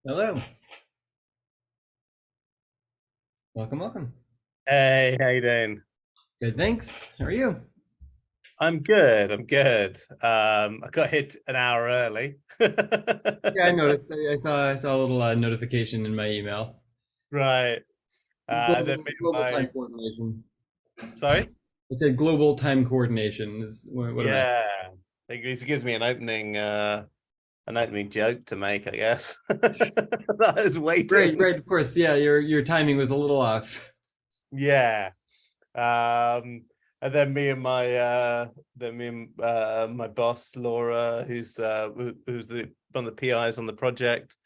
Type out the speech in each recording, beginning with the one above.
Hello. Welcome, welcome. Hey, how you doing? Good, thanks. How are you? I'm good. I'm good. I got hit an hour early. Yeah, I noticed. I saw a little notification in my email. Right. Then me and Global time my coordination. sorry. It said global time coordination is what a mess. Yeah. It gives me an opening joke to make, I guess. I was Right, waiting. right. Of course. Yeah, your timing was a little off. Yeah. And then me and my boss Laura, who's one of the PIs on the project,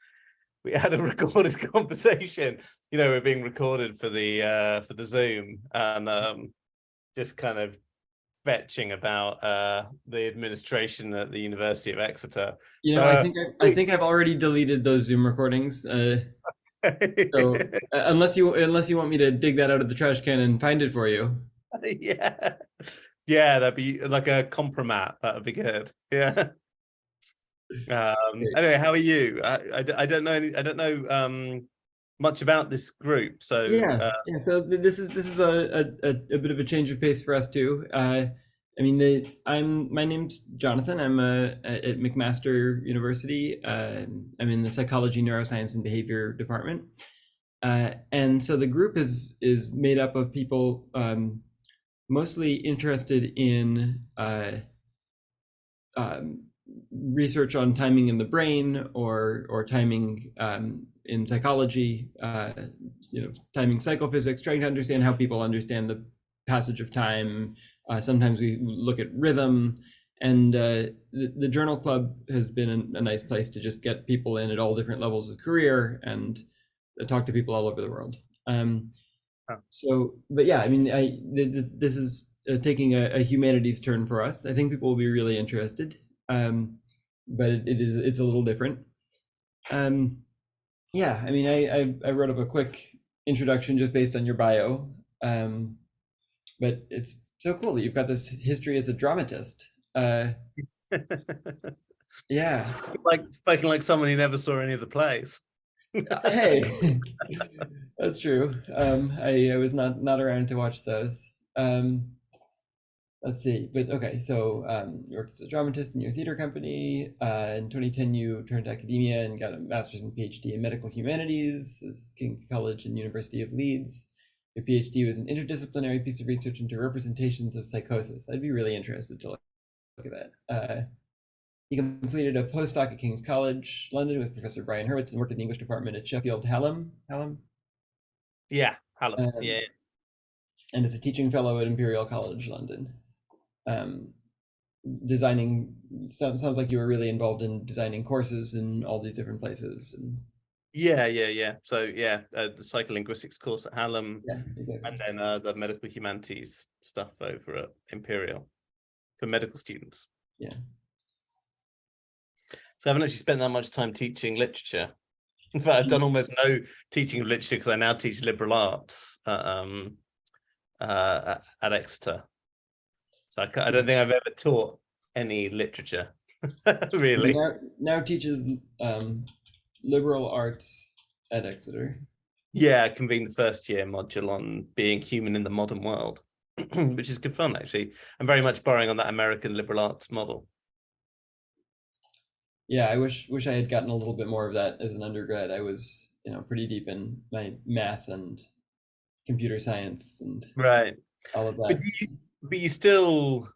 we had a recorded conversation. We're being recorded for the Zoom, and just kind of fetching about the administration at the University of Exeter. You know, I So think I've already deleted those Zoom recordings. So unless you want me to dig that out of the trash can and find it for you. yeah, yeah, that'd be like a compromat. That would be good. Yeah. Anyway, how are you? I don't know I don't know much about this group, so Yeah, yeah. So this is a bit of a change of pace for us too. I mean, my name's Jonathan. I'm at McMaster University. I'm in the psychology, neuroscience, and behavior department. And so the group is made up of people mostly interested in um, research on timing in the brain or timing in psychology, timing psychophysics, trying to understand how people understand the passage of time. Sometimes we look at rhythm, and the journal club has been a nice place to just get people in at all different levels of career and talk to people all over the world. But yeah, I mean, this is taking a humanities turn for us. I think people will be really interested, but it's a little different. Yeah, I mean, I wrote up a quick introduction just based on your bio, but it's so cool that you've got this history as a dramatist. Yeah. Spoken like someone who never saw any of the plays. Hey, that's true. I was not around to watch those. Let's see, but okay, so you worked as a dramatist in your theater company. In 2010, you turned to academia and got a master's and PhD in medical humanities at King's College and University of Leeds. Your PhD was an interdisciplinary piece of research into representations of psychosis. I'd be really interested to look at that. He completed a postdoc at King's College, London, with Professor Brian Hurwitz and worked in the English department at Sheffield Hallam. Yeah, Hallam. Yeah. And is a teaching fellow at Imperial College, London. Designing sounds like you were really involved in designing courses in all these different places. And Yeah. So yeah, the psycholinguistics course at Hallam, Yeah, exactly. and then the medical humanities stuff over at Imperial for medical students. Yeah. So I haven't actually spent that much time teaching literature. In fact, I've done almost no teaching of literature because I now teach liberal arts at Exeter. So I don't think I've ever taught any literature, really. Now teaches liberal arts at Exeter. Yeah, I convened the first year module on being human in the modern world, which is good fun, actually. I'm very much borrowing on that American liberal arts model. Yeah, I wish I had gotten a little bit more of that as an undergrad. I was, pretty deep in my math and computer science and Right. all of But that. you still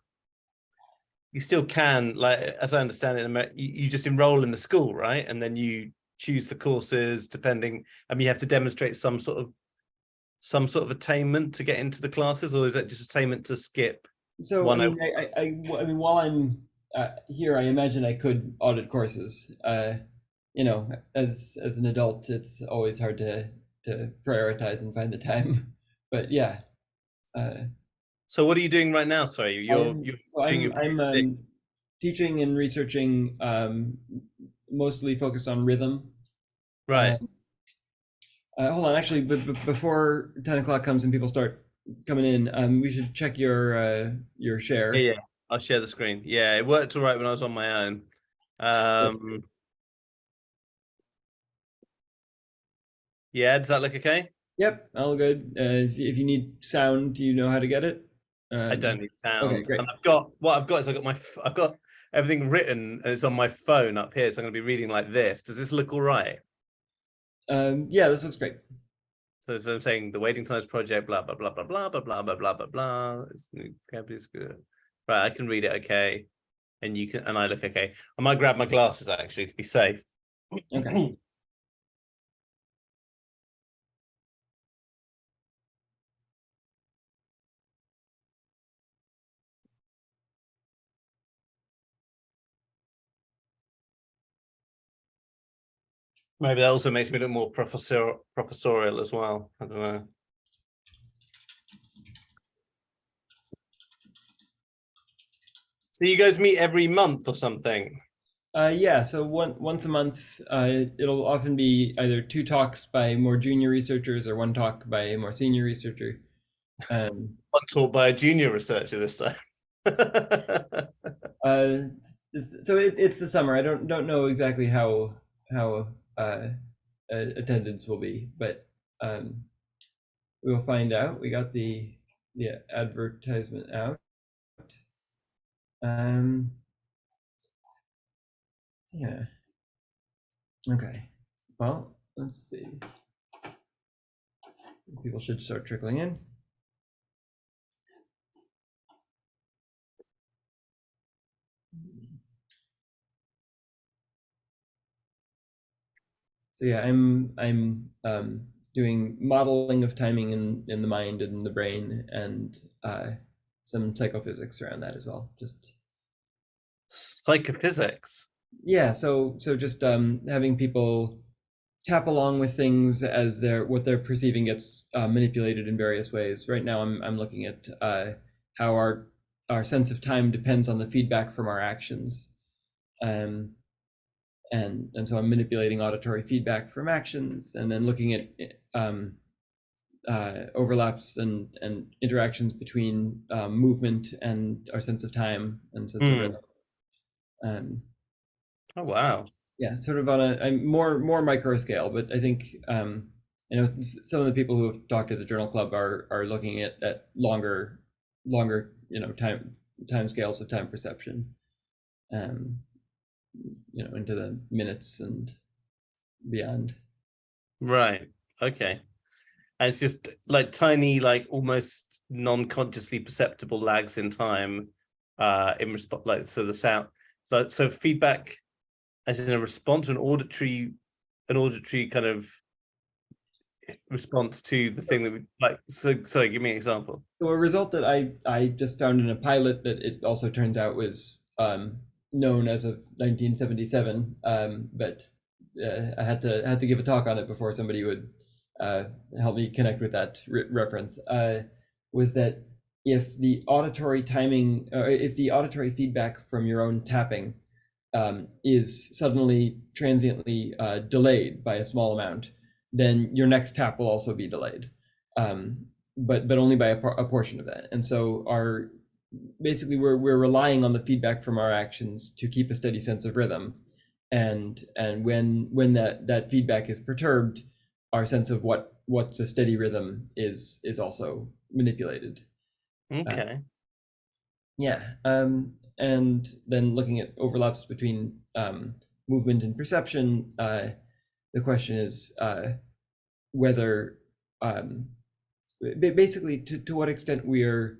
can, like, as I understand it, you just enroll in the school, right? And then you choose the courses depending. I mean, you have to demonstrate some sort of attainment to get into the classes, or is that just attainment to skip? So, I mean, I mean, while I'm here, I imagine I could audit courses. As an adult, it's always hard to prioritize and find the time. But yeah, So what are you doing right now? Sorry, you're doing your I'm PhD. teaching and researching, mostly focused on rhythm. Right. Hold on, actually, but before 10 o'clock comes and people start coming in, we should check your share. Yeah. I'll share the screen. Yeah, it worked all right when I was on my own. Yeah, does that look okay? Yep, all good. If you need sound, do you know how to get it? I don't need sound. Okay, great. And I've got everything written and it's on my phone up here, so I'm going to be reading like this. Does this look all right? Yeah, this looks great. So I'm saying the Waiting Times Project, blah blah blah blah blah blah blah blah blah blah blah. It's good. Right, I can read it okay, and you can, and I look okay. I might grab my glasses actually to be safe. Okay. Maybe that also makes me look more professorial as well. I don't know. So you guys meet every month or something? Yeah, so once a month, it'll often be either two talks by more junior researchers or one talk by a more senior researcher. One taught by a junior researcher this time. So it's the summer. I don't know exactly how attendance will be, but we will find out. We got the advertisement out. Yeah. Okay. Well, let's see. People should start trickling in. So yeah, I'm doing modeling of timing in the mind and the brain, and some psychophysics around that as well. Just Psychophysics. yeah, so just having people tap along with things as what they're perceiving gets manipulated in various ways. Right now, I'm looking at how our sense of time depends on the feedback from our actions. And so I'm manipulating auditory feedback from actions, and then looking at overlaps and interactions between movement and our sense of time and sense of rhythm. Oh wow! Yeah, sort of on a more micro scale, but I think some of the people who have talked at the Journal Club are looking at longer time scales of time perception. Into the minutes and beyond. Right. Okay. And it's just like tiny, like almost non-consciously perceptible lags in time, in response, like so the sound, so feedback, as in a response to an auditory kind of response to the thing that we like. So, sorry, give me an example. So a result that I just found in a pilot that it also turns out was known as of 1977, but I had to give a talk on it before somebody would help me connect with that reference. Was that if the auditory timing, or if the auditory feedback from your own tapping is suddenly transiently delayed by a small amount, then your next tap will also be delayed, but only by a portion of that. And so basically we're relying on the feedback from our actions to keep a steady sense of rhythm, and when that feedback is perturbed, our sense of what's a steady rhythm is also manipulated. Okay. Yeah, and then looking at overlaps between movement and perception, the question is whether basically to what extent we're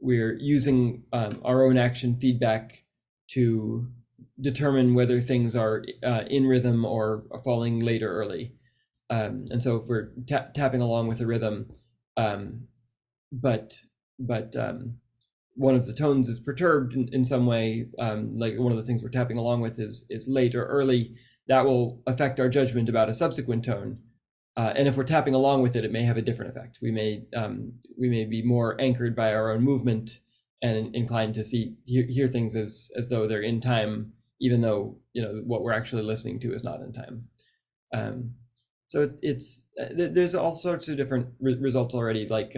using our own action feedback to determine whether things are in rhythm or falling late or early. And so if we're tapping along with a rhythm, but one of the tones is perturbed in some way, like one of the things we're tapping along with is late or early, that will affect our judgment about a subsequent tone. And if we're tapping along with it, it may have a different effect. We may be more anchored by our own movement and inclined to hear things as though they're in time, even though what we're actually listening to is not in time. So there's all sorts of different results already, like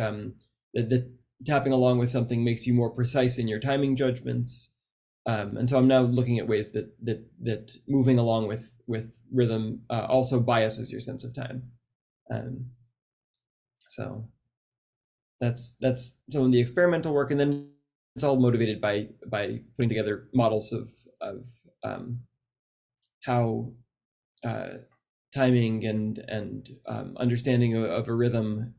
the tapping along with something makes you more precise in your timing judgments. And so I'm now looking at ways that moving along with rhythm also biases your sense of time. So that's some of the experimental work, and then it's all motivated by putting together models of how timing and understanding of a rhythm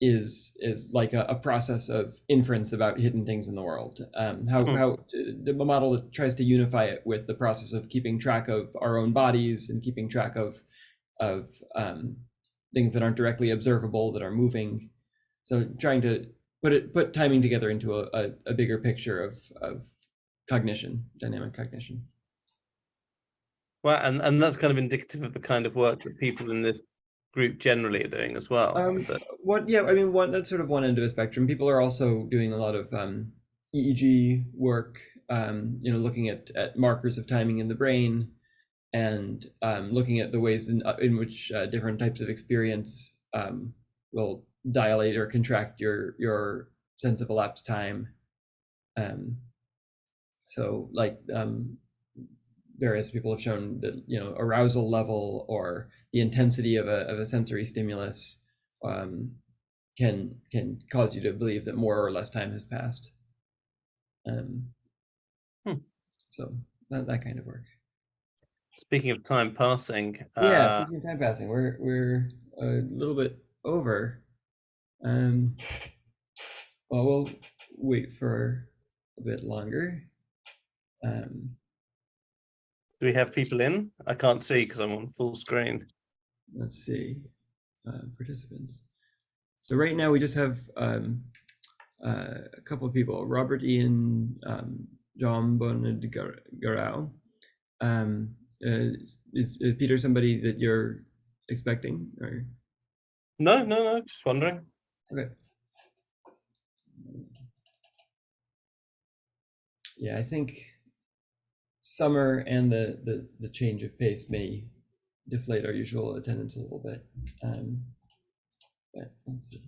is like a process of inference about hidden things in the world. How the model that tries to unify it with the process of keeping track of our own bodies and keeping track of things that aren't directly observable that are moving. So trying to put timing together into a bigger picture of cognition, dynamic cognition. Well, and that's kind of indicative of the kind of work that people in this group generally are doing as well. Yeah, I mean, that's sort of one end of a spectrum. People are also doing a lot of EEG work, looking at markers of timing in the brain, and looking at the ways in which different types of experience will dilate or contract your sense of elapsed time. So like various people have shown that arousal level or the intensity of a sensory stimulus can cause you to believe that more or less time has passed. So that kind of work. Speaking of time passing, speaking of time passing, we're a little bit over. Well, we'll wait for a bit longer. Do we have people in? I can't see because I'm on full screen. Let's see, participants. So right now we just have a couple of people: Robert Ian, John Bonad-Garau. Is Peter somebody that you're expecting, or? No, just wondering. Okay. Yeah, I think summer and the change of pace may deflate our usual attendance a little bit. But let's see.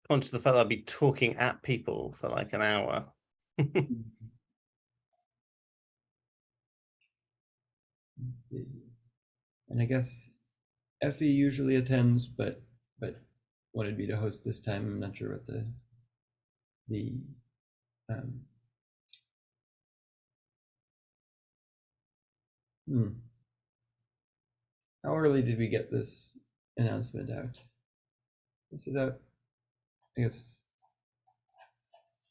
Conscious of the fact that I'll be talking at people for like an hour. Let's see. And I guess Effie usually attends, but wanted me to host this time. I'm not sure what the how early did we get this announcement out? This was out, I guess,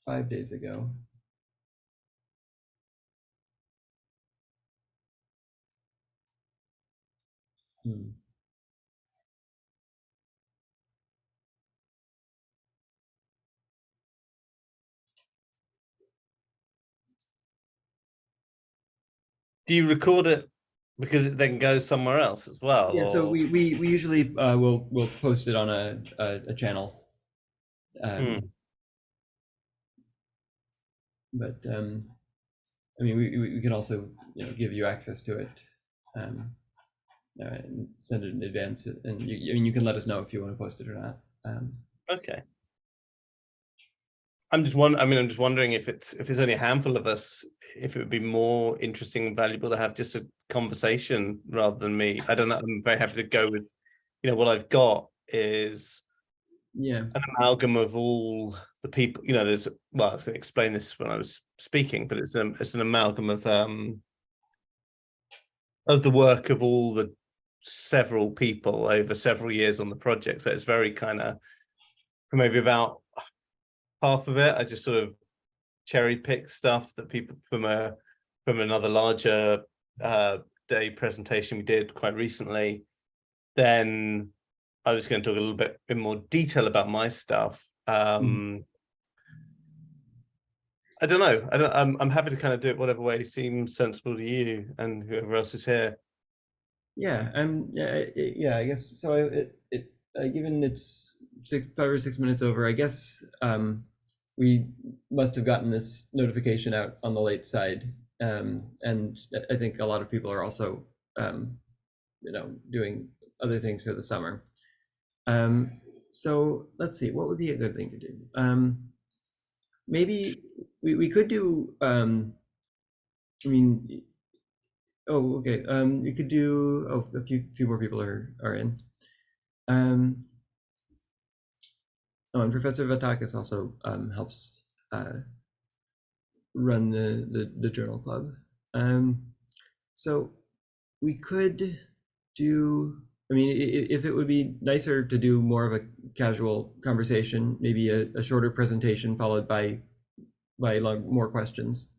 5 days ago. Hmm. Do you record it because it then goes somewhere else as well? Yeah, so Or we usually we'll post it on a channel. But I mean, we can also, you know, give you access to it, and send it in advance, and I mean, you can let us know if you want to post it or not. okay. I'm just wondering if it's only a handful of us, if it would be more interesting and valuable to have just a conversation rather than me. I don't know. I'm very happy to go with, what I've got is Yeah. an amalgam of all the people. There's, well, I was going to explain this when I was speaking, but it's an amalgam of the work of all the several people over several years on the project. So it's very kind of, maybe about half of it I just sort of cherry pick stuff that people from another larger day presentation we did quite recently. Then I was going to talk a little bit in more detail about my stuff. I don't know. I'm happy to kind of do it whatever way seems sensible to you and whoever else is here. Yeah. Yeah. I guess so. Given it's 5 or 6 minutes over, I guess we must have gotten this notification out on the late side, and I think a lot of people are also, doing other things for the summer. So let's see, what would be a good thing to do? Maybe we could do. I mean, oh, okay. You could do. Oh, a few more people are in. Oh, and Professor Vatakis also helps run the journal club. So we could do. I mean, if it would be nicer to do more of a casual conversation, maybe a shorter presentation followed by more questions.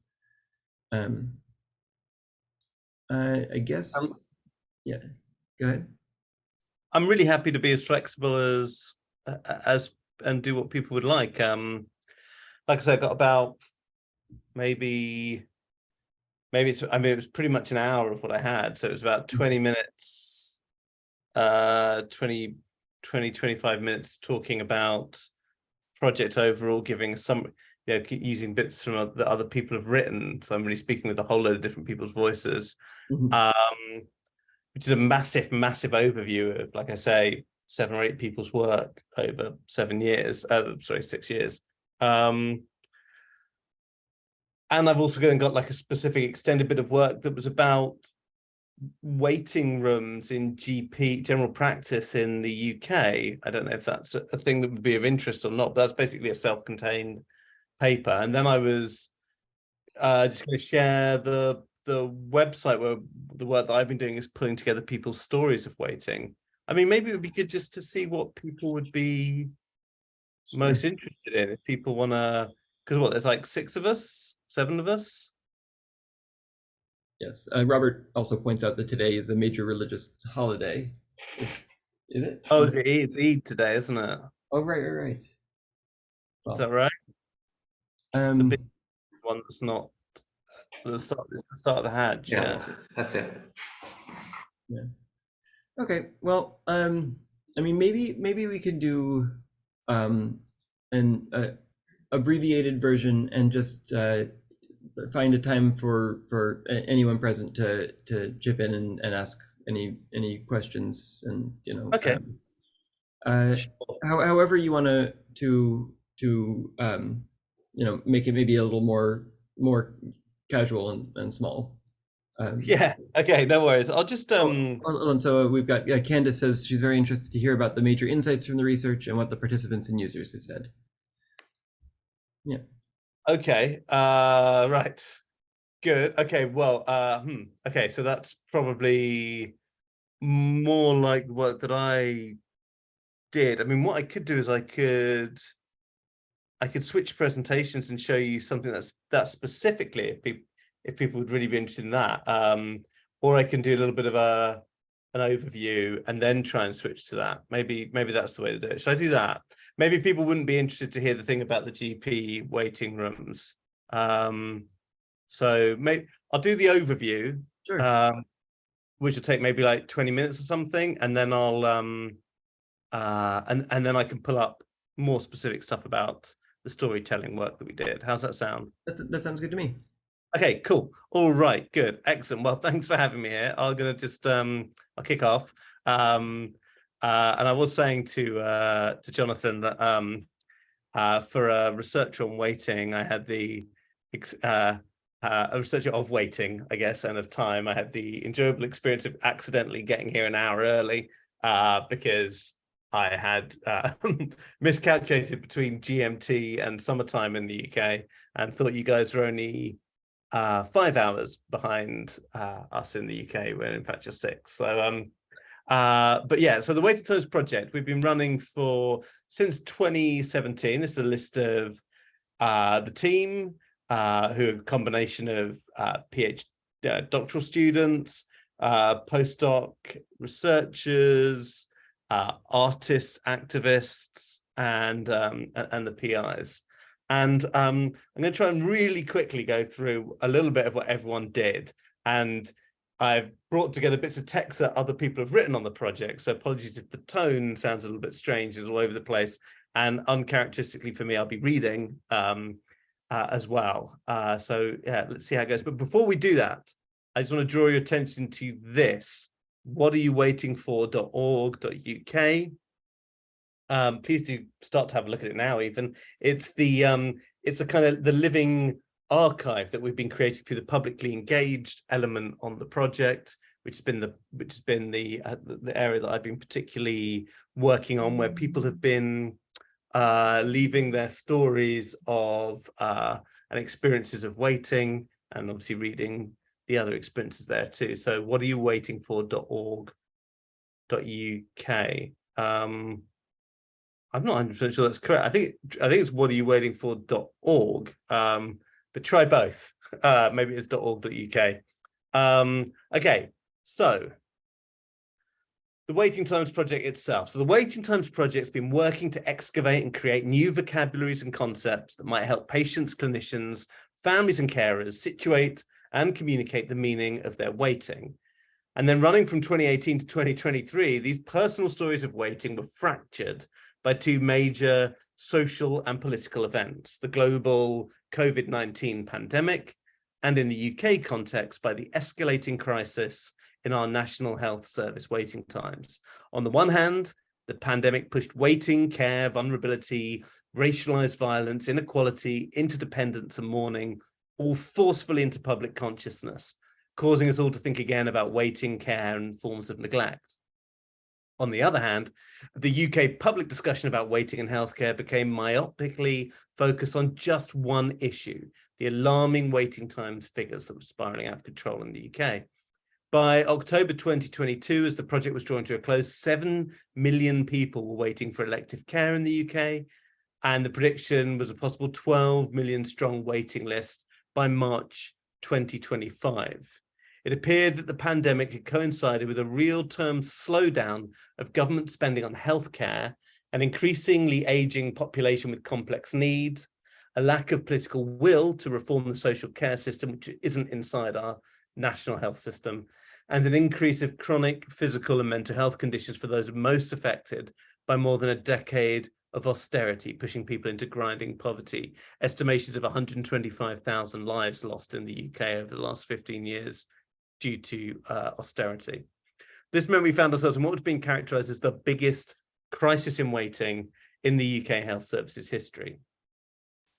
I guess. Yeah. Go ahead. I'm really happy to be as flexible as and do what people would like. Like I said, I got about maybe it's, it was pretty much an hour of what I had, so it was about 20 minutes, 25 minutes talking about project overall, giving some, using bits from the other people have written, so I'm really speaking with a whole load of different people's voices. Which is a massive overview of, like I say, 7 or 8 people's work over 7 years, 6 years. And I've also got like a specific extended bit of work that was about waiting rooms in GP general practice in the UK. I don't know if that's a thing that would be of interest or not, but that's basically a self-contained paper. And then I was just going to share the website where the work that I've been doing is pulling together people's stories of waiting. I mean, maybe it would be good just to see what people would be most interested in, if people want to, because there's like 6 of us, 7 of us. Yes. Robert also points out that today is a major religious holiday. Is it? Oh, it's Eid today, isn't it? Oh, right. Is that right? The big one that's not it's the start of the Hajj. Yeah, that's it. Yeah. Okay. Well, I mean, maybe we could do an abbreviated version and just find a time for anyone present to chip in and ask any questions, and Okay. However you want to make it maybe a little more casual and small. Yeah. Okay. No worries. I'll just and so we've got Candace says she's very interested to hear about the major insights from the research and what the participants and users have said. Yeah. Okay. Right. Good. Okay. Well. Okay. So that's probably more like the work that I did. I mean, what I could do is I could switch presentations and show you something that's specifically, if people would really be interested in that. Or I can do a little bit of a an overview and then try and switch to that. Maybe that's the way to do it. Should I do that? Maybe people wouldn't be interested to hear the thing about the GP waiting rooms. So maybe I'll do the overview, Sure. which will take maybe like 20 minutes or something, and then I'll and then I can pull up more specific stuff about the storytelling work that we did. How's that sound? That sounds good to me. Okay, cool. All right, good, excellent. Well, thanks for having me here. I'm gonna just I'll kick off. And I was saying to Jonathan that for a researcher on waiting, I had the a researcher of waiting, I guess, and of time. I had the enjoyable experience of accidentally getting here an hour early because I had miscalculated between GMT and summertime in the UK and thought you guys were only 5 hours behind us in the UK, when in fact you're 6. So but yeah, so the Waiting Times project we've been running since 2017. This is a list of the team, who are a combination of PhD doctoral students, postdoc researchers, artists, activists, and the PIs. And I'm going to try and really quickly go through a little bit of what everyone did. And I've brought together bits of text that other people have written on the project. So apologies if the tone sounds a little bit strange, it's all over the place. And uncharacteristically for me, I'll be reading as well. So yeah, let's see how it goes. But before we do that, I just want to draw your attention to this. whatayouwaitingfor.org.uk. Please do start to have a look at it now. Even it's the kind of the living archive that we've been creating through the publicly engaged element on the project, which has been the area that I've been particularly working on, where people have been leaving their stories of and experiences of waiting, and obviously reading the other experiences there too. So whatayouwaitingfor.org.uk. I'm not 100% sure that's correct. I think it's whatayouwaitingfor.org, but try both. Maybe it's .org.uk. Okay, so the Waiting Times Project itself. So the Waiting Times Project's been working to excavate and create new vocabularies and concepts that might help patients, clinicians, families and carers situate and communicate the meaning of their waiting. And then running from 2018 to 2023, these personal stories of waiting were fractured by 2 major social and political events: the global COVID-19 pandemic, and in the UK context, by the escalating crisis in our National Health Service waiting times. On the one hand, the pandemic pushed waiting, care, vulnerability, racialized violence, inequality, interdependence, and mourning all forcefully into public consciousness, causing us all to think again about waiting, care, and forms of neglect. On the other hand, the UK public discussion about waiting in healthcare became myopically focused on just one issue: the alarming waiting times figures that were spiraling out of control in the UK. By October 2022, as the project was drawing to a close, 7 million people were waiting for elective care in the UK, and the prediction was a possible 12 million strong waiting list by March 2025. It appeared that the pandemic had coincided with a real-term slowdown of government spending on healthcare, an increasingly aging population with complex needs, a lack of political will to reform the social care system, which isn't inside our national health system, and an increase of chronic physical and mental health conditions for those most affected by more than a decade of austerity, pushing people into grinding poverty. Estimations of 125,000 lives lost in the UK over the last 15 years due to austerity. This meant we found ourselves in what was being characterized as the biggest crisis in waiting in the UK health services history.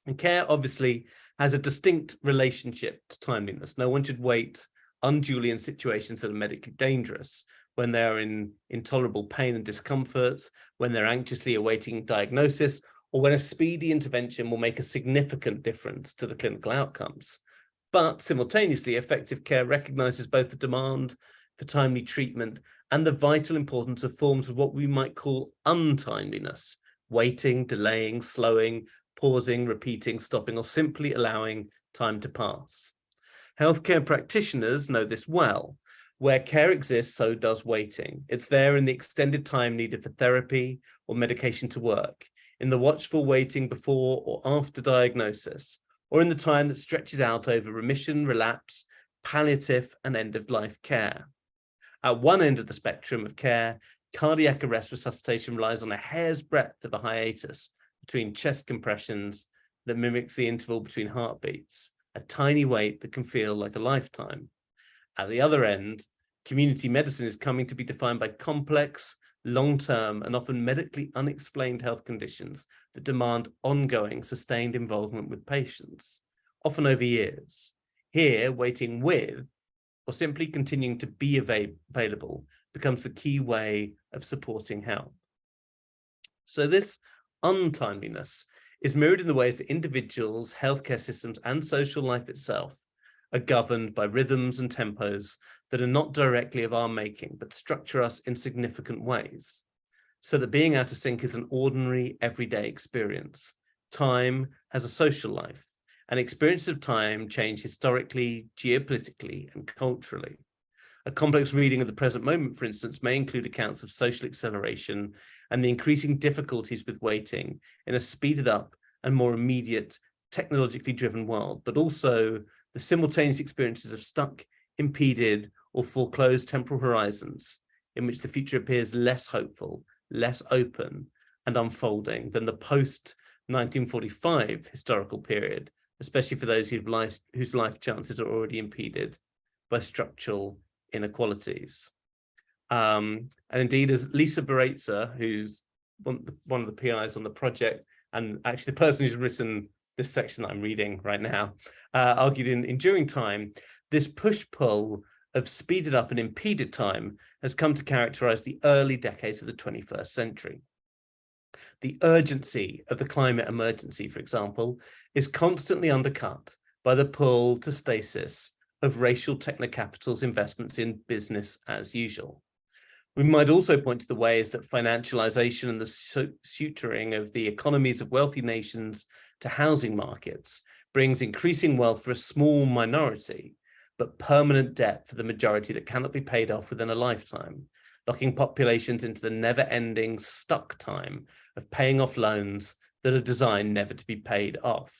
And care obviously has a distinct relationship to timeliness. No one should wait unduly in situations that are medically dangerous, when they're in intolerable pain and discomfort, when they're anxiously awaiting diagnosis, or when a speedy intervention will make a significant difference to the clinical outcomes. But simultaneously, effective care recognizes both the demand for timely treatment and the vital importance of forms of what we might call untimeliness: waiting, delaying, slowing, pausing, repeating, stopping, or simply allowing time to pass. Healthcare practitioners know this well. Where care exists, so does waiting. It's there in the extended time needed for therapy or medication to work, in the watchful waiting before or after diagnosis, or in the time that stretches out over remission, relapse, palliative, and end-of-life care. At one end of the spectrum of care, cardiac arrest resuscitation relies on a hair's breadth of a hiatus between chest compressions that mimics the interval between heartbeats, a tiny wait that can feel like a lifetime. At the other end, community medicine is coming to be defined by complex, long-term, and often medically unexplained health conditions that demand ongoing, sustained involvement with patients, often over years. Here, waiting with, or simply continuing to be available, becomes the key way of supporting health. So this untimeliness is mirrored in the ways that individuals, healthcare systems, and social life itself are governed by rhythms and tempos that are not directly of our making, but structure us in significant ways, so that being out of sync is an ordinary, everyday experience. Time has a social life, and experiences of time change historically, geopolitically, and culturally. A complex reading of the present moment, for instance, may include accounts of social acceleration and the increasing difficulties with waiting in a speeded up and more immediate, technologically driven world, but also the simultaneous experiences of stuck, impeded, or foreclosed temporal horizons in which the future appears less hopeful, less open, and unfolding than the post-1945 historical period, especially for those whose life chances are already impeded by structural inequalities. And indeed, as Lisa Baretza, who's one of the PIs on the project, and actually the person who's written this section that I'm reading right now, argued in Enduring Time, this push-pull of speeded up and impeded time has come to characterize the early decades of the 21st century. The urgency of the climate emergency, for example, is constantly undercut by the pull to stasis of racial technocapital's investments in business as usual. We might also point to the ways that financialization and the suturing of the economies of wealthy nations to housing markets brings increasing wealth for a small minority, but permanent debt for the majority that cannot be paid off within a lifetime, locking populations into the never-ending stuck time of paying off loans that are designed never to be paid off.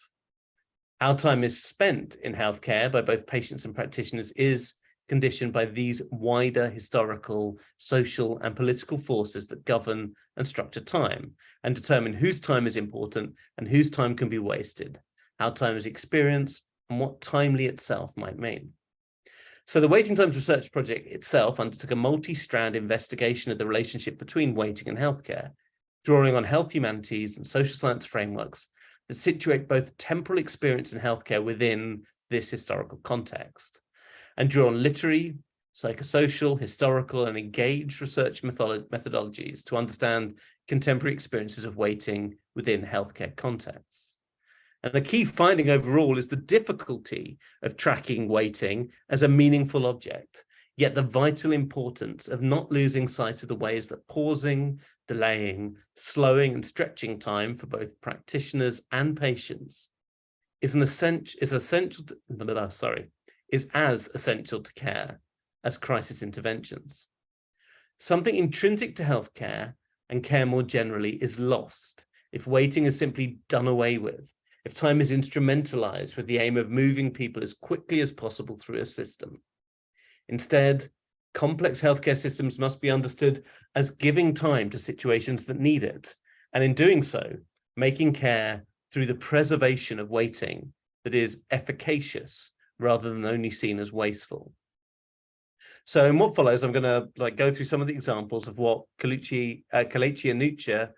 Our time is spent in healthcare by both patients and practitioners is conditioned by these wider historical, social, and political forces that govern and structure time and determine whose time is important and whose time can be wasted, how time is experienced, and what timely itself might mean. So the Waiting Times Research Project itself undertook a multi-strand investigation of the relationship between waiting and healthcare, drawing on health humanities and social science frameworks that situate both temporal experience in healthcare within this historical context, and draw on literary, psychosocial, historical, and engaged research methodologies to understand contemporary experiences of waiting within healthcare contexts. And the key finding overall is the difficulty of tracking waiting as a meaningful object, yet the vital importance of not losing sight of the ways that pausing, delaying, slowing, and stretching time for both practitioners and patients is as essential to care as crisis interventions. Something intrinsic to healthcare and care more generally is lost if waiting is simply done away with, if time is instrumentalized with the aim of moving people as quickly as possible through a system. Instead, complex healthcare systems must be understood as giving time to situations that need it, and in doing so, making care through the preservation of waiting that is efficacious rather than only seen as wasteful. So in what follows, I'm going to go through some of the examples of what Kelechi Anucha,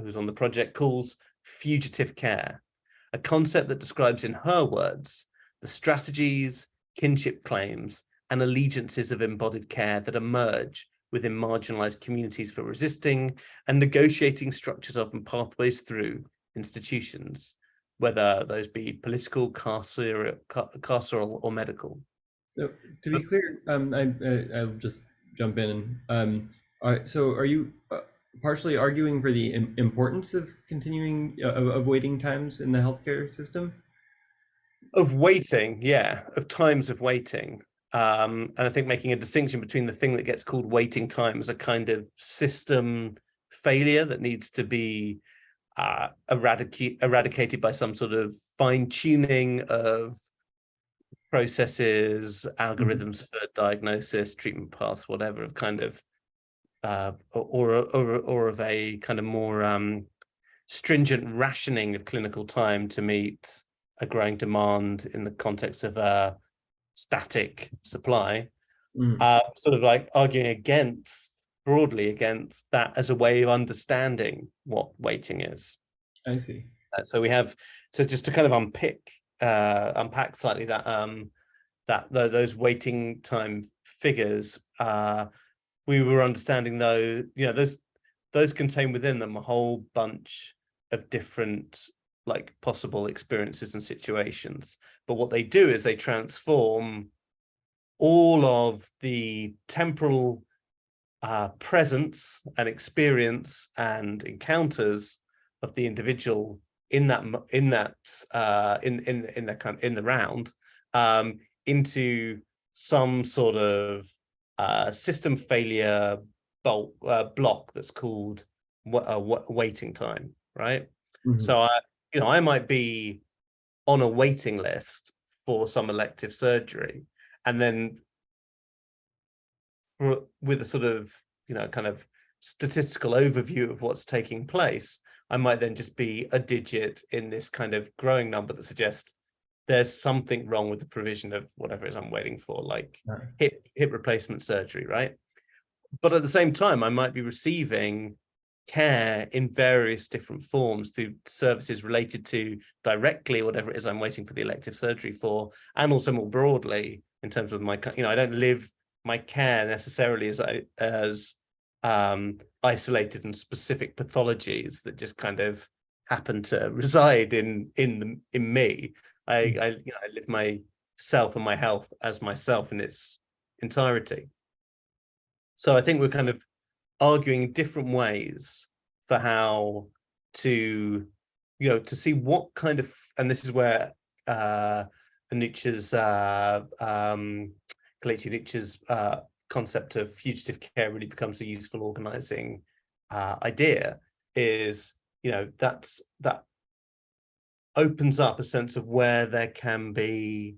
who's on the project, calls fugitive care, a concept that describes in her words the strategies, kinship claims, and allegiances of embodied care that emerge within marginalized communities for resisting and negotiating structures of and pathways through institutions, whether those be political, carceral, or medical. So to be clear, I'll just jump in. So are you partially arguing for the importance of continuing of waiting times in the healthcare system? Of waiting, yeah, of times of waiting. And I think making a distinction between the thing that gets called waiting time as a kind of system failure that needs to be eradicated by some sort of fine-tuning of processes, algorithms for diagnosis, treatment paths, whatever, of kind of or of a kind of more stringent rationing of clinical time to meet a growing demand in the context of a static supply. Sort of like arguing broadly against that as a way of understanding what waiting is. I see. So we have, so just to kind of unpack slightly those waiting time figures, we were understanding though, those contain within them a whole bunch of different like possible experiences and situations. But what they do is they transform all of the temporal presence and experience and encounters of the individual in the round into some sort of system failure block that's called waiting time, right? So I might be on a waiting list for some elective surgery, and then with a sort of kind of statistical overview of what's taking place, I might then just be a digit in this kind of growing number that suggests there's something wrong with the provision of whatever it is I'm waiting for, like hip replacement surgery, right? But at the same time, I might be receiving care in various different forms through services related to directly whatever it is I'm waiting for the elective surgery for, and also more broadly in terms of my, I don't live my care necessarily as isolated and specific pathologies that just kind of happen to reside in me. I live myself and my health as myself in its entirety. So I think we're kind of arguing different ways for how to, to see what kind of, and this is where Nietzsche's, Nietzsche's concept of fugitive care really becomes a useful organizing idea, is, that opens up a sense of where there can be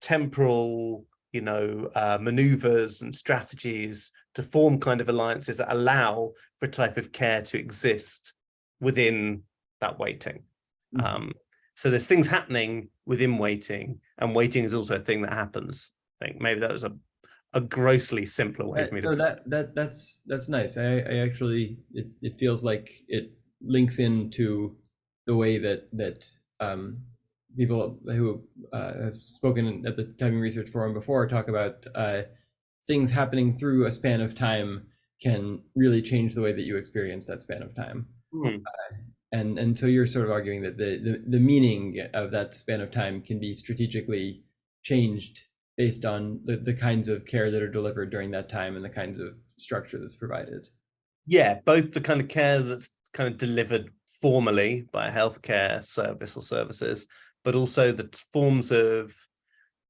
temporal, maneuvers and strategies to form kind of alliances that allow for a type of care to exist within that waiting. So there's things happening within waiting, and waiting is also a thing that happens. I think maybe that was a grossly simpler way for me to. No, that's nice. I actually, it feels like it links into the way that people who have spoken at the Timing Research Forum before talk about things happening through a span of time can really change the way that you experience that span of time. And so you're sort of arguing that the meaning of that span of time can be strategically changed based on the kinds of care that are delivered during that time and the kinds of structure that's provided. Yeah, both the kind of care that's kind of delivered formally by a healthcare service or services, but also the forms of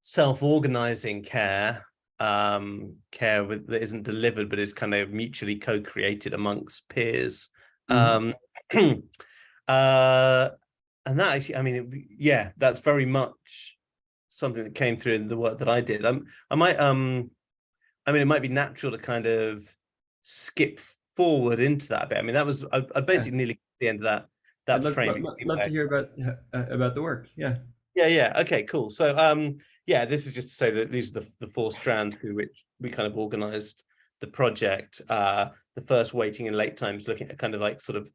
self-organizing care, that isn't delivered but is kind of mutually co-created amongst peers. And that actually, I mean, that's very much something that came through in the work that I did. It might be natural to kind of skip forward into that a bit. I mean, that was I basically nearly at the end of that framing. I'd love to hear about the work. Yeah. Okay, cool. So this is just to say that these are the four strands through which we kind of organized the project. The first, waiting in late times, looking at kind of like sort of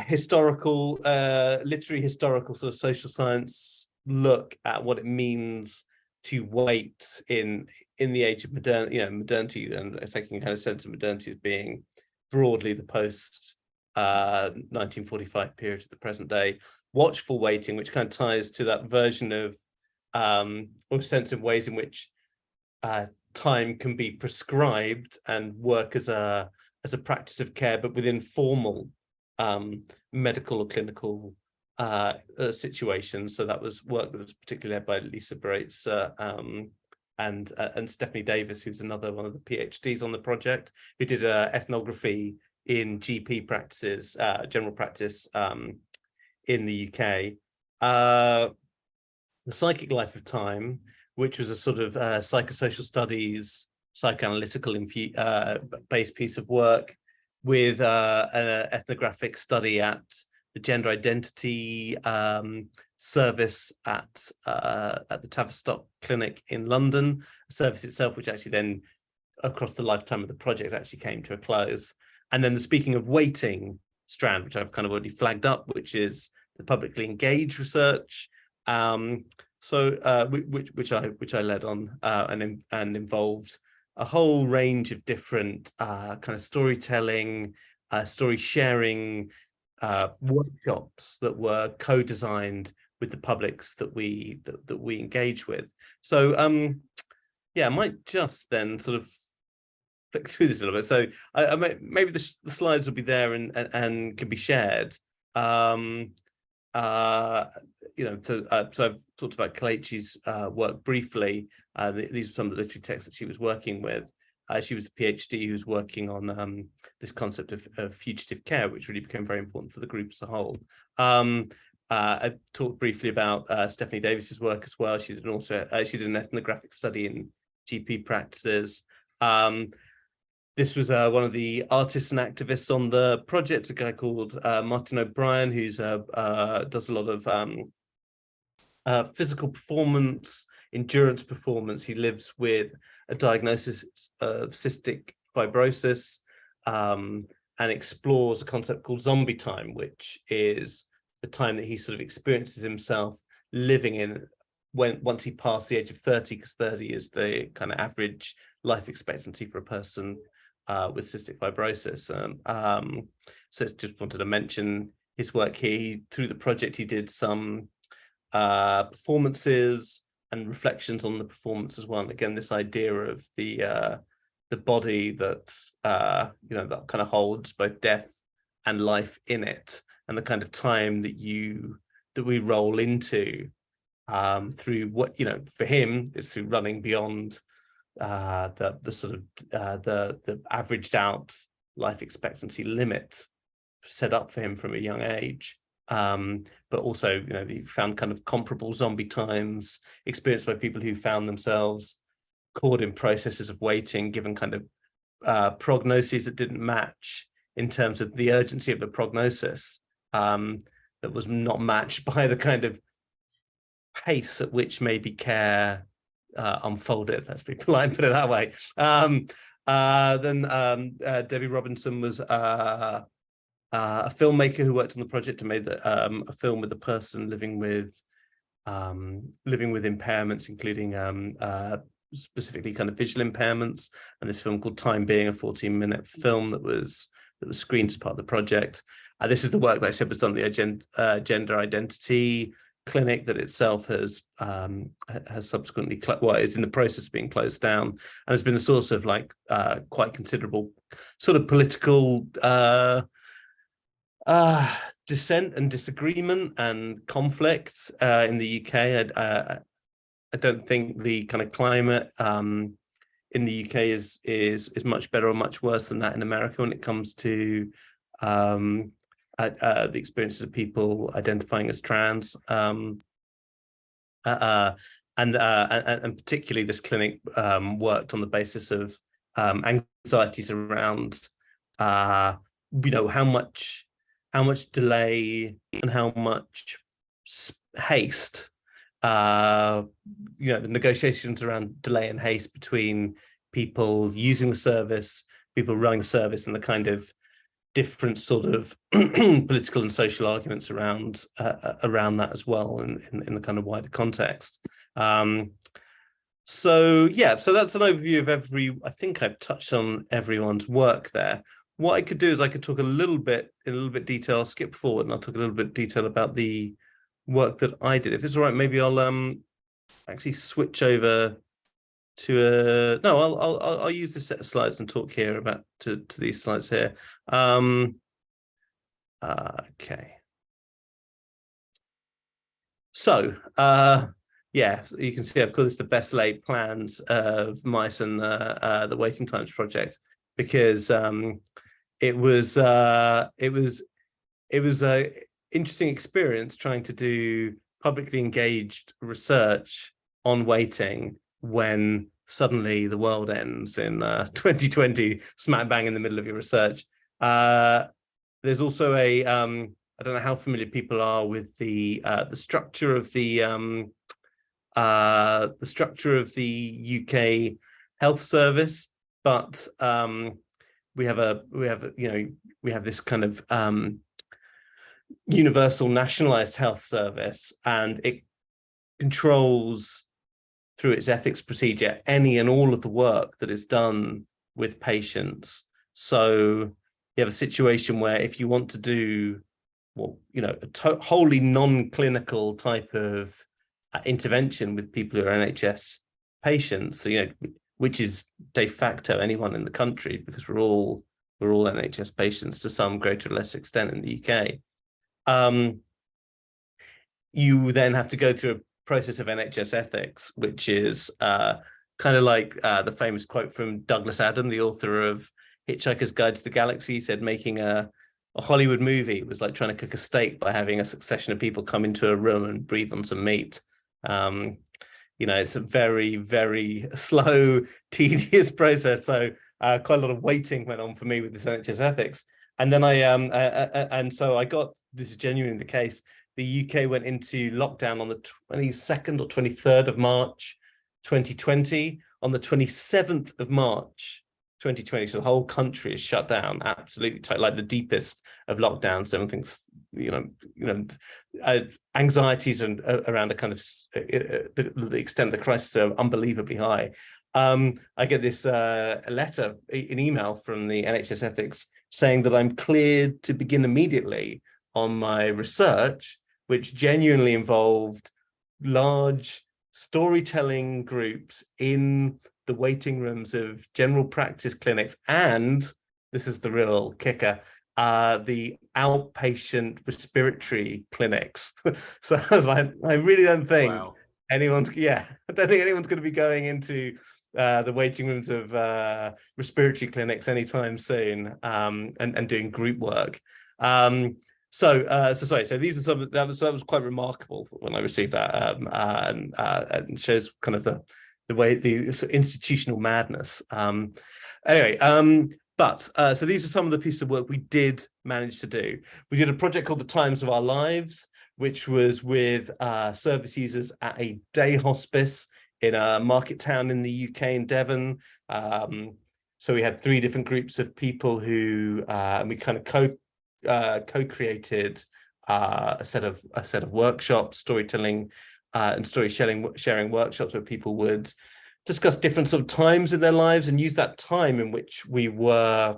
historical, literary historical sort of social science look at what it means to wait in the age of modernity, and taking a kind of sense of modernity as being broadly the post 1945 period to the present day. Watchful waiting, which kind of ties to that version of or sense of ways in which time can be prescribed and work as a practice of care, but within formal medical or clinical situations. So that was work that was particularly led by Lisa Braitz and Stephanie Davis, who's another one of the PhDs on the project, who did ethnography in GP practices, general practice in the UK. The Psychic Life of Time, which was a sort of psychosocial studies, psychoanalytical based piece of work with an ethnographic study at the gender identity service at the Tavistock Clinic in London, a service itself which actually then across the lifetime of the project actually came to a close. And then the Speaking of Waiting strand, which I've kind of already flagged up, which is the publicly engaged research, which I led on and involved a whole range of different kind of storytelling, story sharing workshops that were co-designed with the publics that we engage with. So yeah, I might just then sort of flick through this a little bit. So maybe the slides will be there and can be shared. You know, so I've talked about Kelechi's work briefly. These are some of the literary texts that she was working with. She was a PhD who's working on this concept of fugitive care, which really became very important for the group as a whole. I talked briefly about Stephanie Davis's work as well. She did an ethnographic study in GP practices. This was one of the artists and activists on the project, a guy called Martin O'Brien, who's does a lot of physical performance, endurance performance. He lives with a diagnosis of cystic fibrosis and explores a concept called zombie time, which is the time that he sort of experiences himself living in once he passed the age of 30, because 30 is the kind of average life expectancy for a person with cystic fibrosis. So just wanted to mention his work here. Through the project, he did some performances and reflections on the performance as well. And again, this idea of the body that you know, that kind of holds both death and life in it, and the kind of time that we roll into through what, you know, for him it's through running beyond the sort of the averaged out life expectancy limit set up for him from a young age. But also, you know, he found kind of comparable zombie times experienced by people who found themselves caught in processes of waiting, given kind of prognoses that didn't match in terms of the urgency of the prognosis, that was not matched by the kind of pace at which maybe care unfolded. Let's be polite, put it that way. Then Debbie Robinson was a filmmaker who worked on the project and made a film with a person living with impairments, including specifically kind of visual impairments. And this film called Time Being, a 14-minute film that was screened as part of the project. This is the work that I said was done at the gender identity clinic that itself has subsequently, well, is in the process of being closed down, and has been a source of like quite considerable sort of political dissent and disagreement and conflict in the UK. I don't think the kind of climate in the UK is much better or much worse than that in America when it comes to the experiences of people identifying as trans, and particularly this clinic worked on the basis of anxieties around you know, how much delay and how much haste, you know, the negotiations around delay and haste between people using the service, people running the service, and the kind of different sort of political and social arguments around that as well in the kind of wider context. So yeah, so that's an overview of I think I've touched on everyone's work there. What I could do is I could talk in a little bit detail, skip forward, and I'll talk a little bit detail about the work that I did. If it's all right, maybe I'll actually switch over to no, I'll use this set of slides and talk here about to these slides here. Okay. So, yeah, you can see I've called this the best laid plans of mice and the waiting times project, because it was a interesting experience trying to do publicly engaged research on waiting when suddenly the world ends in 2020, smack bang in the middle of your research. There's also a I don't know how familiar people are with the structure of the UK health service, but we have this kind of universal nationalized health service, and it controls through its ethics procedure any and all of the work that is done with patients. So you have a situation where if you want to do, well, a wholly non-clinical type of intervention with people who are NHS patients, so, which is de facto anyone in the country, because we're all NHS patients to some greater or less extent in the UK. You then have to go through a process of NHS ethics, which is kind of like the famous quote from Douglas Adam, the author of Hitchhiker's Guide to the Galaxy. He said making a Hollywood movie was like trying to cook a steak by having a succession of people come into a room and breathe on some meat. It's a very, very slow, tedious process. So quite a lot of waiting went on for me with this NHS ethics. And then so I got, this is genuinely the case, the UK went into lockdown on the 22nd or 23rd of March, 2020. On the 27th of March, 2020, so the whole country is shut down, absolutely tight, like the deepest of lockdowns. Everything's, anxieties and around a kind of the extent of the crisis are unbelievably high. I get this letter, an email from the NHS ethics saying that I'm cleared to begin immediately on my research, which genuinely involved large storytelling groups in the waiting rooms of general practice clinics, and this is the real kicker, the outpatient respiratory clinics. So I was like, I really don't think I don't think anyone's going to be going into the waiting rooms of respiratory clinics anytime soon, and doing group work. So these are some that was quite remarkable when I received that, and shows kind of the way the institutional madness. So these are some of the pieces of work we did manage to do. We did a project called The Times of Our Lives, which was with service users at a day hospice in a market town in the UK in Devon. So we had 3 different groups of people who, and we kind of co-created a set of workshops, storytelling and story sharing workshops, where people would discuss different sort of times in their lives and use that time in which we were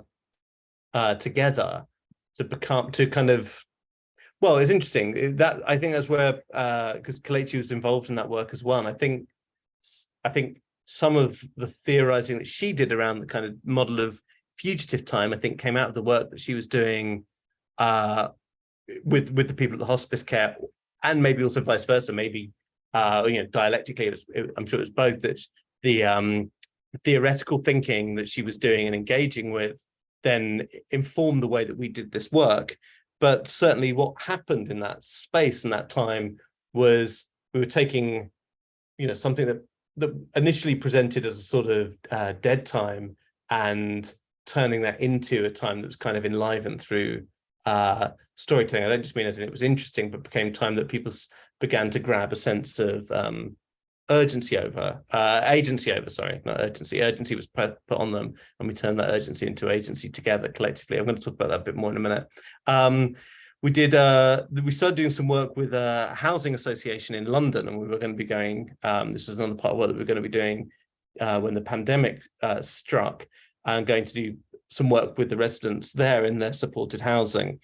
together to kind of, well, it's interesting that I think that's where, because Kelechi was involved in that work as well, and I think some of the theorizing that she did around the kind of model of fugitive time, I think, came out of the work that she was doing with the people at the hospice care, and maybe also vice versa. Maybe dialectically, I'm sure it was both, that the theoretical thinking that she was doing and engaging with then informed the way that we did this work. But certainly what happened in that space and that time was we were taking, something that initially presented as a sort of dead time, and turning that into a time that was kind of enlivened through storytelling. I don't just mean as in it was interesting, but became time that people began to grab a sense of agency over, sorry, not urgency. Urgency was put on them, and we turned that urgency into agency together collectively. I'm going to talk about that a bit more in a minute. We started doing some work with a housing association in London, and we were going to be going, this is another part of work that we're going to be doing when the pandemic struck, and going to do some work with the residents there in their supported housing.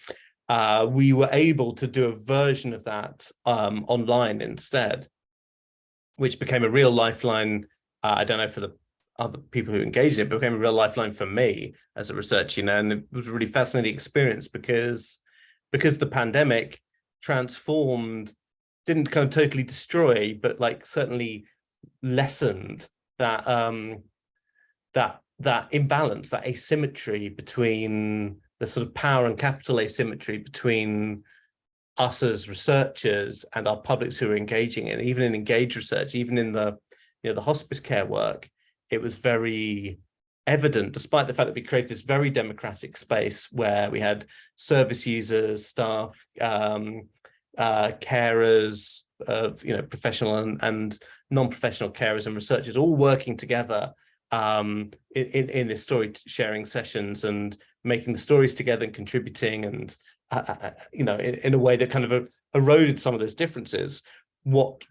We were able to do a version of that online instead, which became a real lifeline. I don't know for the other people who engaged in it, but became a real lifeline for me as a researcher, and it was a really fascinating experience because the pandemic transformed didn't kind of totally destroy, but like certainly lessened that that imbalance, that asymmetry between the sort of power and capital asymmetry between us as researchers and our publics who are engaging in, even in engaged research, even in the, you know, the hospice care work, it was very evident, despite the fact that we created this very democratic space where we had service users, staff, carers, you know, professional and non-professional carers and researchers all working together in this story sharing sessions and making the stories together and contributing, and you know, in a way that kind of eroded some of those differences. What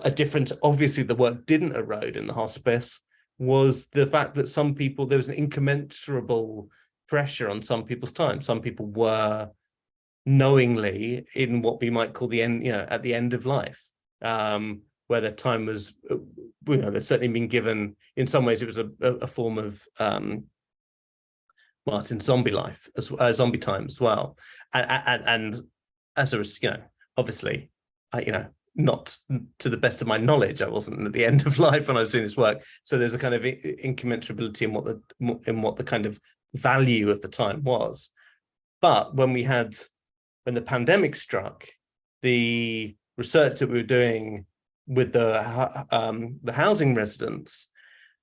a difference, obviously, the work didn't erode in the hospice was the fact that some people, there was an incommensurable pressure on some people's time. Some people were knowingly in what we might call the end, you know, at the end of life, where their time was, you know, they've certainly been given, in some ways it was a form of Martin's zombie life, as zombie time as well. And as a, you know, obviously, you know, not to the best of my knowledge, I wasn't at the end of life when I was doing this work. So there's a kind of incommensurability in what the kind of value of the time was. But when the pandemic struck, the research that we were doing with the housing residents,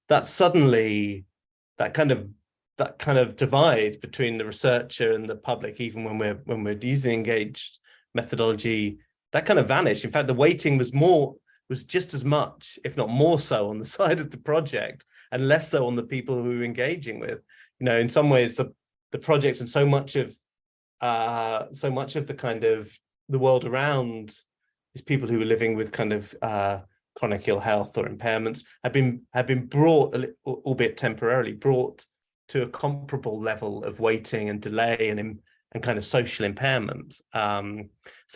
that suddenly that kind of divide between the researcher and the public, even when we're using engaged methodology, that kind of vanished. In fact, the weighting was just as much, if not more so, on the side of the project and less so on the people who we were engaging with. You know, in some ways, the projects and so much of the kind of the world around these people who were living with kind of chronic ill health or impairments have been brought, albeit temporarily, brought to a comparable level of weighting and delay and kind of social impairment. So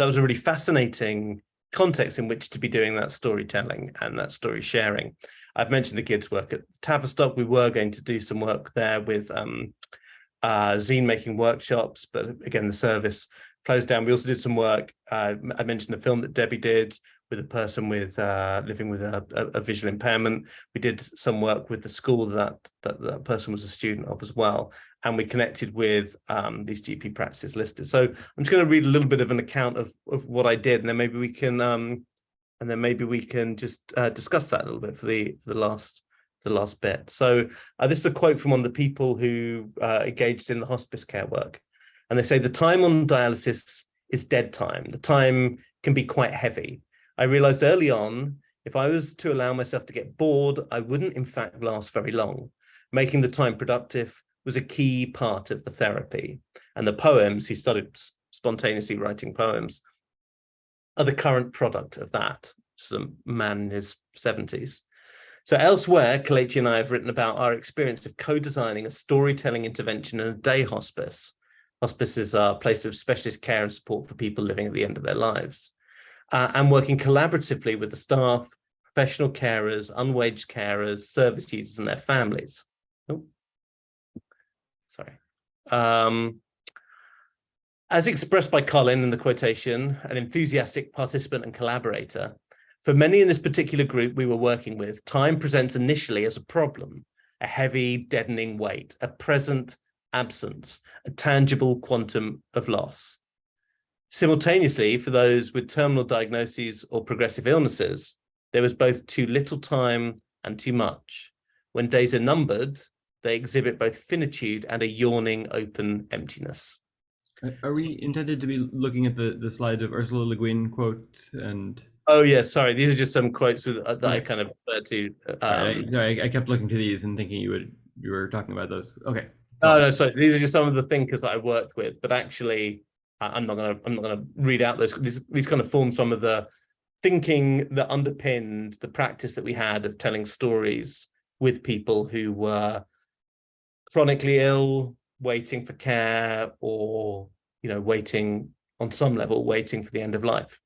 that was a really fascinating context in which to be doing that storytelling and that story sharing. I've mentioned the kids' work at Tavistock. We were going to do some work there with zine making workshops, but again, the service closed down. We also did some work. I mentioned the film that Debbie did with a person with living with a visual impairment. We did some work with the school that person was a student of as well, and we connected with these GP practices listed. So I'm just going to read a little bit of an account of what I did, and then maybe we can just discuss that a little bit for the last bit. So this is a quote from one of the people who engaged in the hospice care work. And they say, the time on dialysis is dead time. The time can be quite heavy. I realized early on, if I was to allow myself to get bored, I wouldn't in fact last very long. Making the time productive was a key part of the therapy. And the poems, he started spontaneously writing poems, are the current product of that. Some man in his 70s. So elsewhere, Kelechi and I have written about our experience of co-designing a storytelling intervention in a day hospice. Hospice is a place of specialist care and support for people living at the end of their lives. And working collaboratively with the staff, professional carers, unwaged carers, service users and their families. Oh, sorry. As expressed by Colin in the quotation, an enthusiastic participant and collaborator, for many in this particular group we were working with, time presents initially as a problem, a heavy, deadening weight, a present absence, a tangible quantum of loss. Simultaneously, for those with terminal diagnoses or progressive illnesses, there was both too little time and too much. When days are numbered, they exhibit both finitude and a yawning open emptiness. Are we intended to be looking at the slide of Ursula Le Guin quote? And oh yeah, sorry, these are just some quotes that okay. I kind of referred to. Sorry, I kept looking to these and thinking you were talking about those. Okay. Oh no, sorry. These are just some of the thinkers that I worked with, but actually, I'm not gonna read out those. These kind of form some of the thinking that underpinned the practice that we had of telling stories with people who were chronically ill, waiting for care, or waiting on some level, waiting for the end of life.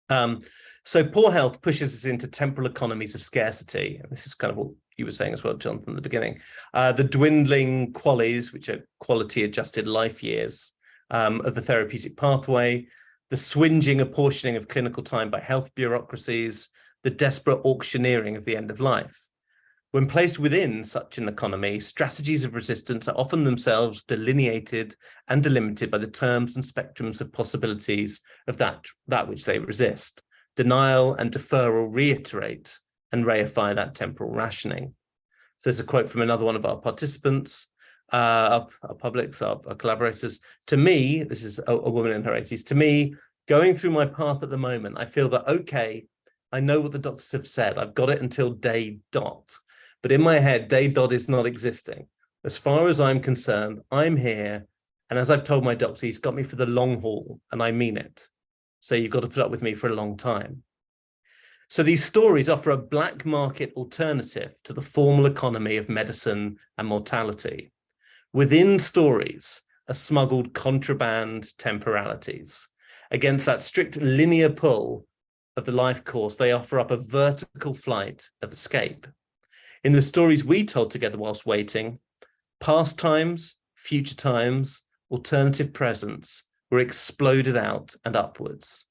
So poor health pushes us into temporal economies of scarcity. And this is kind of what you were saying as well, Jonathan, at the beginning. The dwindling QALYs, which are quality adjusted life years, of the therapeutic pathway, the swinging apportioning of clinical time by health bureaucracies, the desperate auctioneering of the end of life. When placed within such an economy, strategies of resistance are often themselves delineated and delimited by the terms and spectrums of possibilities of that which they resist. Denial and deferral reiterate and reify that temporal rationing. So there's a quote from another one of our participants, our publics, our collaborators. To me, this is a woman in her 80s, to me, going through my path at the moment, I feel that, okay, I know what the doctors have said. I've got it until day dot. But in my head, day dot is not existing. As far as I'm concerned, I'm here. And as I've told my doctor, he's got me for the long haul, and I mean it. So you've got to put up with me for a long time. So these stories offer a black market alternative to the formal economy of medicine and mortality. Within stories are smuggled contraband temporalities. Against that strict linear pull of the life course, they offer up a vertical flight of escape. In the stories we told together whilst waiting, past times, future times, alternative presents were exploded out and upwards.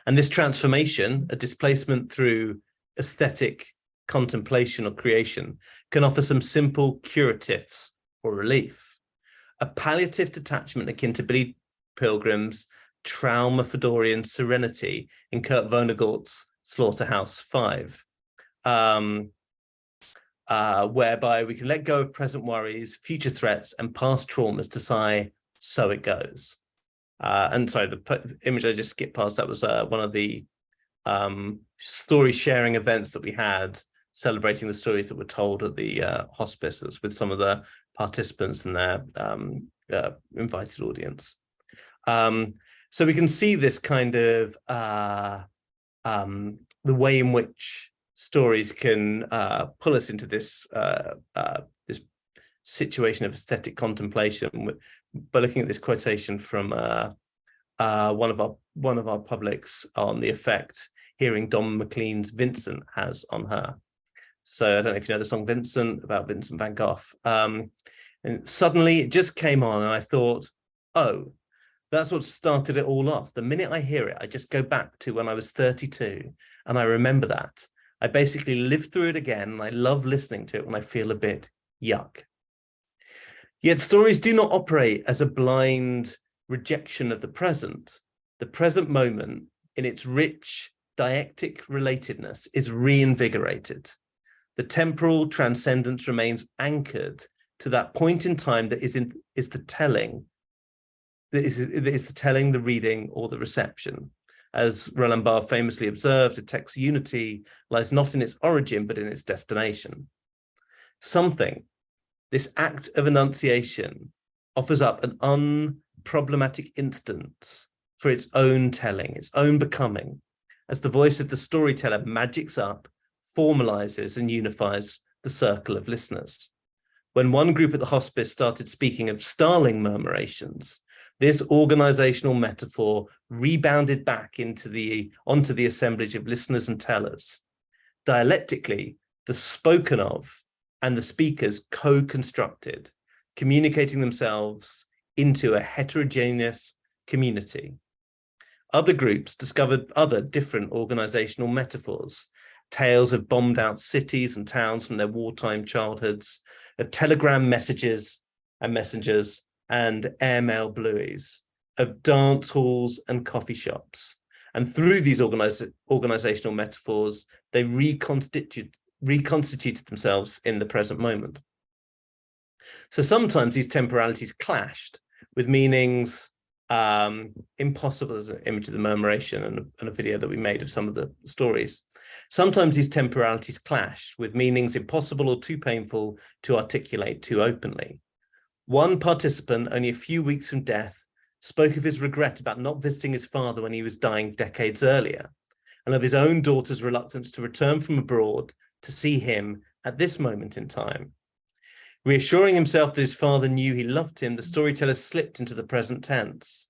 And this transformation, a displacement through aesthetic contemplation or creation, can offer some simple curatives or relief. A palliative detachment akin to Billy Pilgrim's trauma Fedorian serenity in Kurt Vonnegut's Slaughterhouse 5. Whereby we can let go of present worries, future threats, and past traumas to sigh, so it goes. And sorry, the image I just skipped past, that was one of the story sharing events that we had, celebrating the stories that were told at the hospices with some of the participants and their invited audience. So we can see this kind of the way in which stories can pull us into this this situation of aesthetic contemplation by looking at this quotation from one of our publics on the effect hearing Don McLean's Vincent has on her. So I don't know if you know the song Vincent, about Vincent van Gogh. And suddenly it just came on and I thought, oh, that's what started it all off. The minute I hear it, I just go back to when I was 32 and I remember that. I basically lived through it again, and I love listening to it when I feel a bit yuck. Yet stories do not operate as a blind rejection of the present. The present moment, in its rich dyactic relatedness, is reinvigorated. The temporal transcendence remains anchored to that point in time that is the telling, the reading, or the reception. As Roland Barthes famously observed, a text's unity lies not in its origin, but in its destination. Something, this act of enunciation, offers up an unproblematic instance for its own telling, its own becoming, as the voice of the storyteller magics up, formalizes, and unifies the circle of listeners. When one group at the hospice started speaking of starling murmurations, this organizational metaphor rebounded back onto the assemblage of listeners and tellers. Dialectically, the spoken of and the speakers co-constructed, communicating themselves into a heterogeneous community. Other groups discovered other different organizational metaphors, tales of bombed out cities and towns from their wartime childhoods, of telegram messages and messengers, and airmail blueys, of dance halls and coffee shops. And through these organizational metaphors, they reconstituted themselves in the present moment. So sometimes these temporalities clashed with meanings impossible, as an image of the murmuration and a video that we made of some of the stories. Sometimes these temporalities clashed with meanings impossible or too painful to articulate too openly. One participant, only a few weeks from death, spoke of his regret about not visiting his father when he was dying decades earlier, and of his own daughter's reluctance to return from abroad to see him at this moment in time. Reassuring himself that his father knew he loved him, the storyteller slipped into the present tense.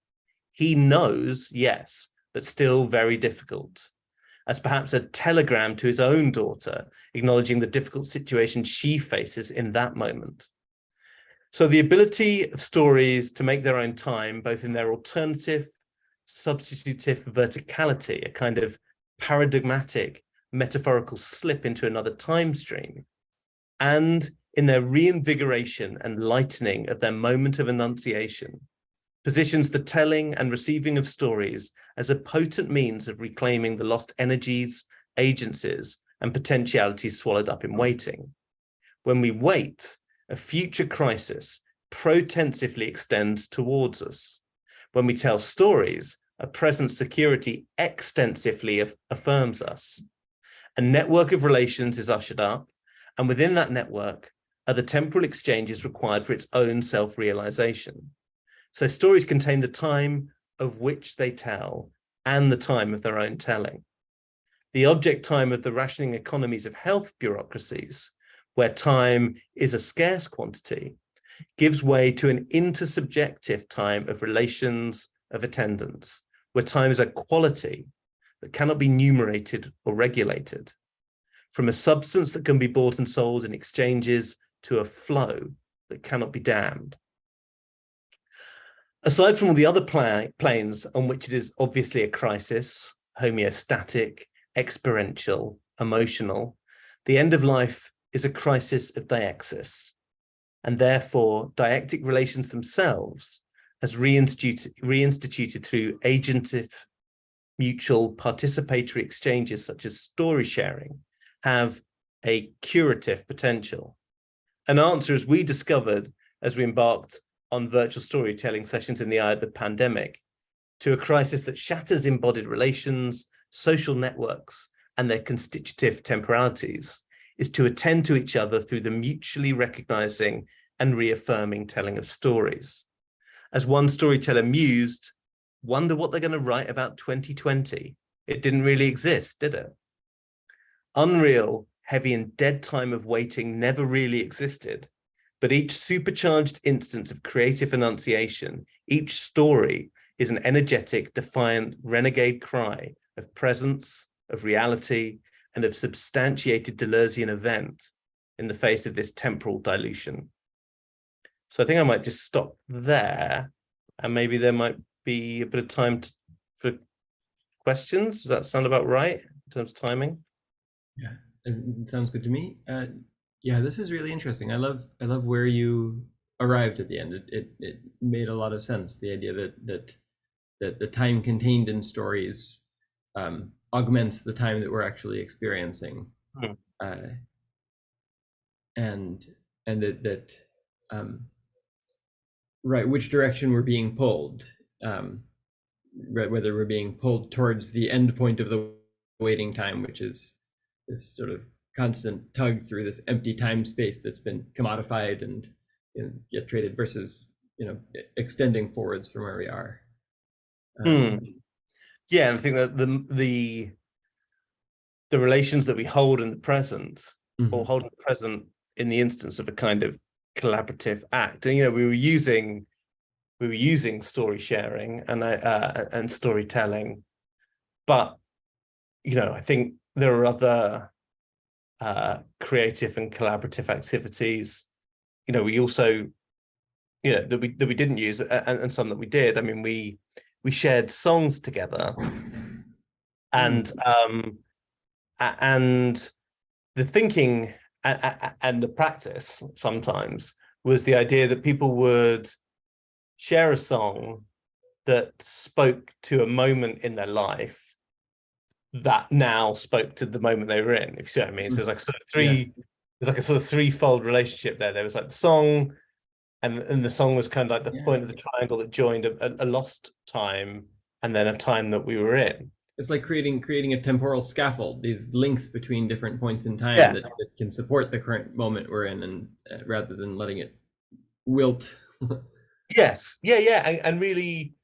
He knows, yes, but still very difficult, as perhaps a telegram to his own daughter, acknowledging the difficult situation she faces in that moment. So the ability of stories to make their own time, both in their alternative substitutive verticality, a kind of paradigmatic metaphorical slip into another time stream, and in their reinvigoration and lightening of their moment of enunciation, positions the telling and receiving of stories as a potent means of reclaiming the lost energies, agencies, and potentialities swallowed up in waiting. When we wait, a future crisis protensively extends towards us. When we tell stories, a present security extensively affirms us. A network of relations is ushered up, and within that network are the temporal exchanges required for its own self-realization. So stories contain the time of which they tell and the time of their own telling. The object time of the rationing economies of health bureaucracies, where time is a scarce quantity, gives way to an intersubjective time of relations, of attendance, where time is a quality that cannot be numerated or regulated. From a substance that can be bought and sold in exchanges to a flow that cannot be dammed. Aside from all the other planes on which it is obviously a crisis, homeostatic, experiential, emotional, the end of life is a crisis of deixis, and therefore dyactic relations themselves, as reinstituted through agentive, mutual participatory exchanges such as story sharing, have a curative potential. An answer, as we discovered as we embarked on virtual storytelling sessions in the eye of the pandemic, to a crisis that shatters embodied relations, social networks, and their constitutive temporalities, is to attend to each other through the mutually recognizing and reaffirming telling of stories. As one storyteller mused, wonder what they're going to write about 2020. It didn't really exist, did it? Unreal, heavy and dead time of waiting never really existed, but each supercharged instance of creative enunciation, each story is an energetic, defiant, renegade cry of presence, of reality, and of substantiated Deleuzian event in the face of this temporal dilution. So I think I might just stop there, and maybe there might be a bit of time for questions. Does that sound about right in terms of timing? Yeah, it sounds good to me. Yeah, this is really interesting. I love where you arrived at the end. It made a lot of sense. The idea that the time contained in stories augments the time that we're actually experiencing, and that right, which direction we're being pulled, right, whether we're being pulled towards the end point of the waiting time, which is this sort of constant tug through this empty time space that's been commodified and get traded, versus extending forwards from where we are. Yeah, and I think that the relations that we hold in the present, or hold in the present in the instance of a kind of collaborative act, and we were using story sharing and storytelling, but I think there are other creative and collaborative activities we also that we didn't use, and some that we did. I mean, we shared songs together, and the thinking and the practice sometimes was the idea that people would share a song that spoke to a moment in their life that now spoke to the moment they were in, if you see what I mean. So there's like sort of there's like a sort of threefold relationship there. There was like the song, and the song was kind of like the point of the triangle that joined a lost time and then a time that we were in. It's like creating a temporal scaffold, these links between different points in time that can support the current moment we're in, and rather than letting it wilt. Yes, and really,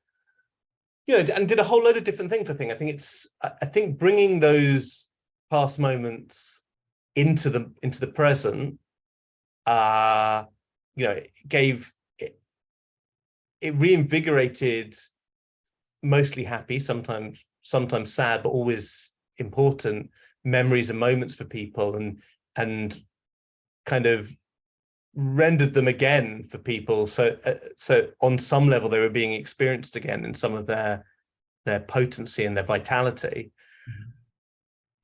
and did a whole load of different things. I think bringing those past moments into the present, it reinvigorated mostly happy, sometimes sad, but always important memories and moments for people, and kind of rendered them again for people. So on some level, they were being experienced again in some of their their potency and their vitality.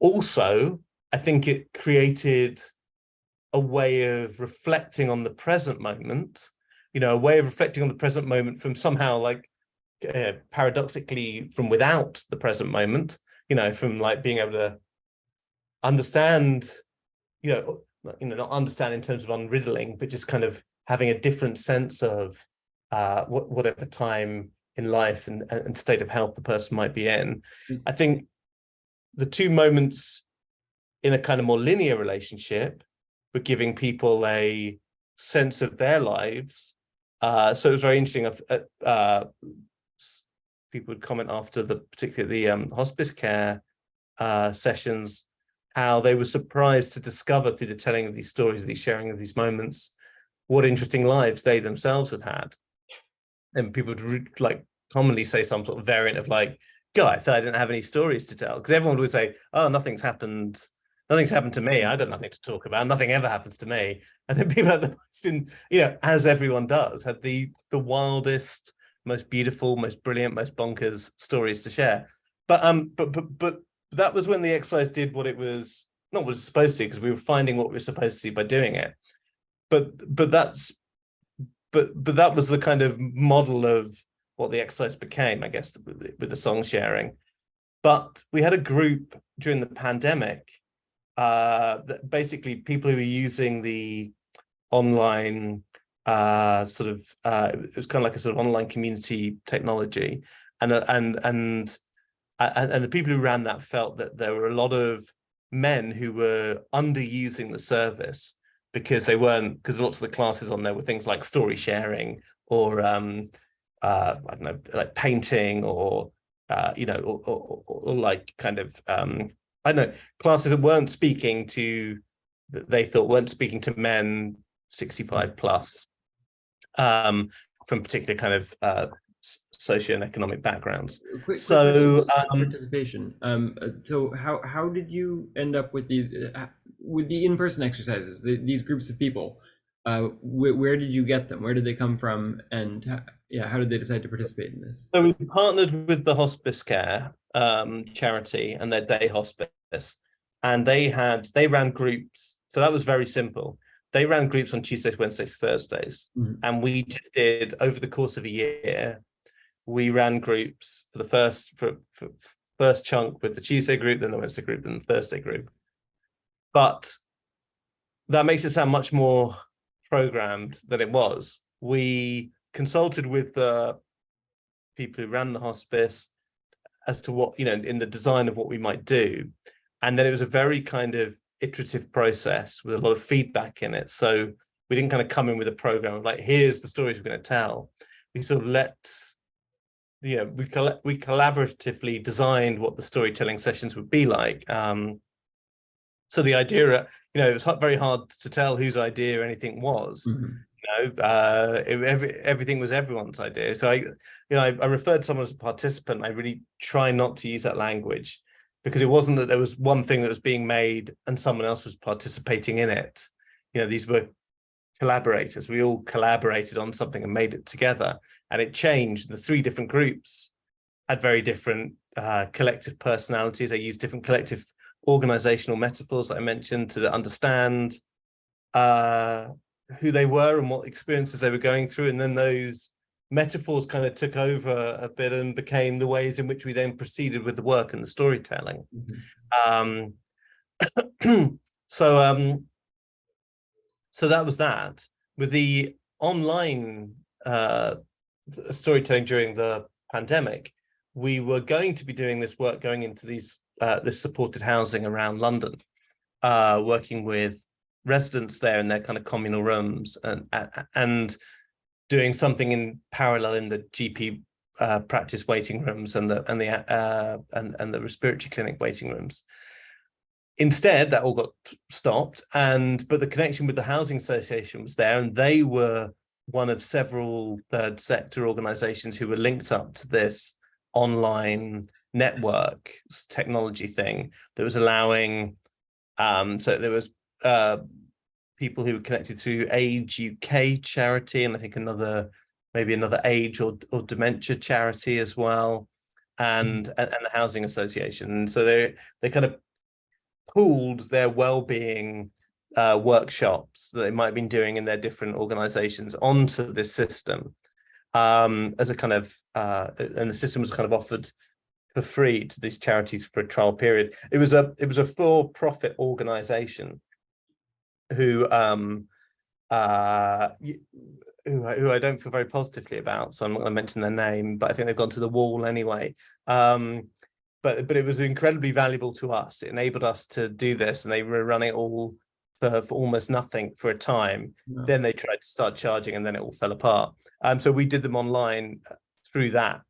Also, I think it created a way of reflecting on the present moment, a way of reflecting on the present moment from somehow like paradoxically from without the present moment, from like being able to understand, not understand in terms of unriddling, but just kind of having a different sense of whatever time in life and state of health the person might be in. I think the two moments in a kind of more linear relationship were giving people a sense of their lives. So it was very interesting. People would comment after particularly the hospice care sessions, how they were surprised to discover through the telling of these stories, these sharing of these moments, what interesting lives they themselves had. And people would like commonly say some sort of variant of like, God, I thought I didn't have any stories to tell. Because everyone would say, oh, nothing's happened to me. I got nothing to talk about. Nothing ever happens to me. And then people at the most, as everyone does, had the wildest, most beautiful, most brilliant, most bonkers stories to share. But that was when the exercise did what it was not what it was supposed to, because we were finding what we were supposed to do by doing it. But that was the kind of model of what the exercise became, I guess, with the song sharing. But we had a group during the pandemic, basically people who were using the online it was kind of like a sort of online community technology, and the people who ran that felt that there were a lot of men who were underusing the service because lots of the classes on there were things like story sharing or I don't know, like painting or or like kind of I don't know, classes that they thought weren't speaking to men 65 plus from particular kind of socio and economic backgrounds. Quick So participation. So how did you end up with the in-person exercises? These groups of people. Where did you get them? Where did they come from? And how did they decide to participate in this? So we partnered with the hospice care charity and their day hospice, and they ran groups. So that was very simple. They ran groups on Tuesdays, Wednesdays, Thursdays, and we just did over the course of a year. We ran groups for the first chunk with the Tuesday group, then the Wednesday group, then the Thursday group. But that makes it sound much more programmed than it was. We consulted with the people who ran the hospice as to what, in the design of what we might do. And then it was a very kind of iterative process with a lot of feedback in it. So we didn't kind of come in with a program of like, here's the stories we're going to tell. We sort of we collaboratively designed what the storytelling sessions would be like. So the idea, it was very hard to tell whose idea anything was. Everything was everyone's idea. So I referred to someone as a participant. I really try not to use that language, because it wasn't that there was one thing that was being made and someone else was participating in it. These were collaborators. We all collaborated on something and made it together, and it changed. The three different groups had very different collective personalities. They used different collective organizational metaphors that I mentioned to understand who they were and what experiences they were going through. And then those metaphors kind of took over a bit and became the ways in which we then proceeded with the work and the storytelling. So that was that. With the online storytelling during the pandemic, we were going to be doing this work going into this supported housing around London, working with residents there in their kind of communal rooms, and doing something in parallel in the GP practice waiting rooms and the respiratory clinic waiting rooms. Instead, that all got stopped, but the connection with the housing association was there, and they were one of several third sector organizations who were linked up to this online network technology thing that was allowing so there was people who were connected through Age UK charity, and I think maybe another age or dementia charity as well, and the housing association. And so they kind of pooled their well-being workshops that they might have been doing in their different organizations onto this system, as a kind of and the system was kind of offered for free to these charities for a trial period. It was a for-profit organization who who I don't feel very positively about, so I'm not going to mention their name, but I think they've gone to the wall anyway. But it was incredibly valuable to us. It enabled us to do this, and they were running it all for almost nothing for a time. No. Then they tried to start charging, and then it all fell apart. So we did them online through that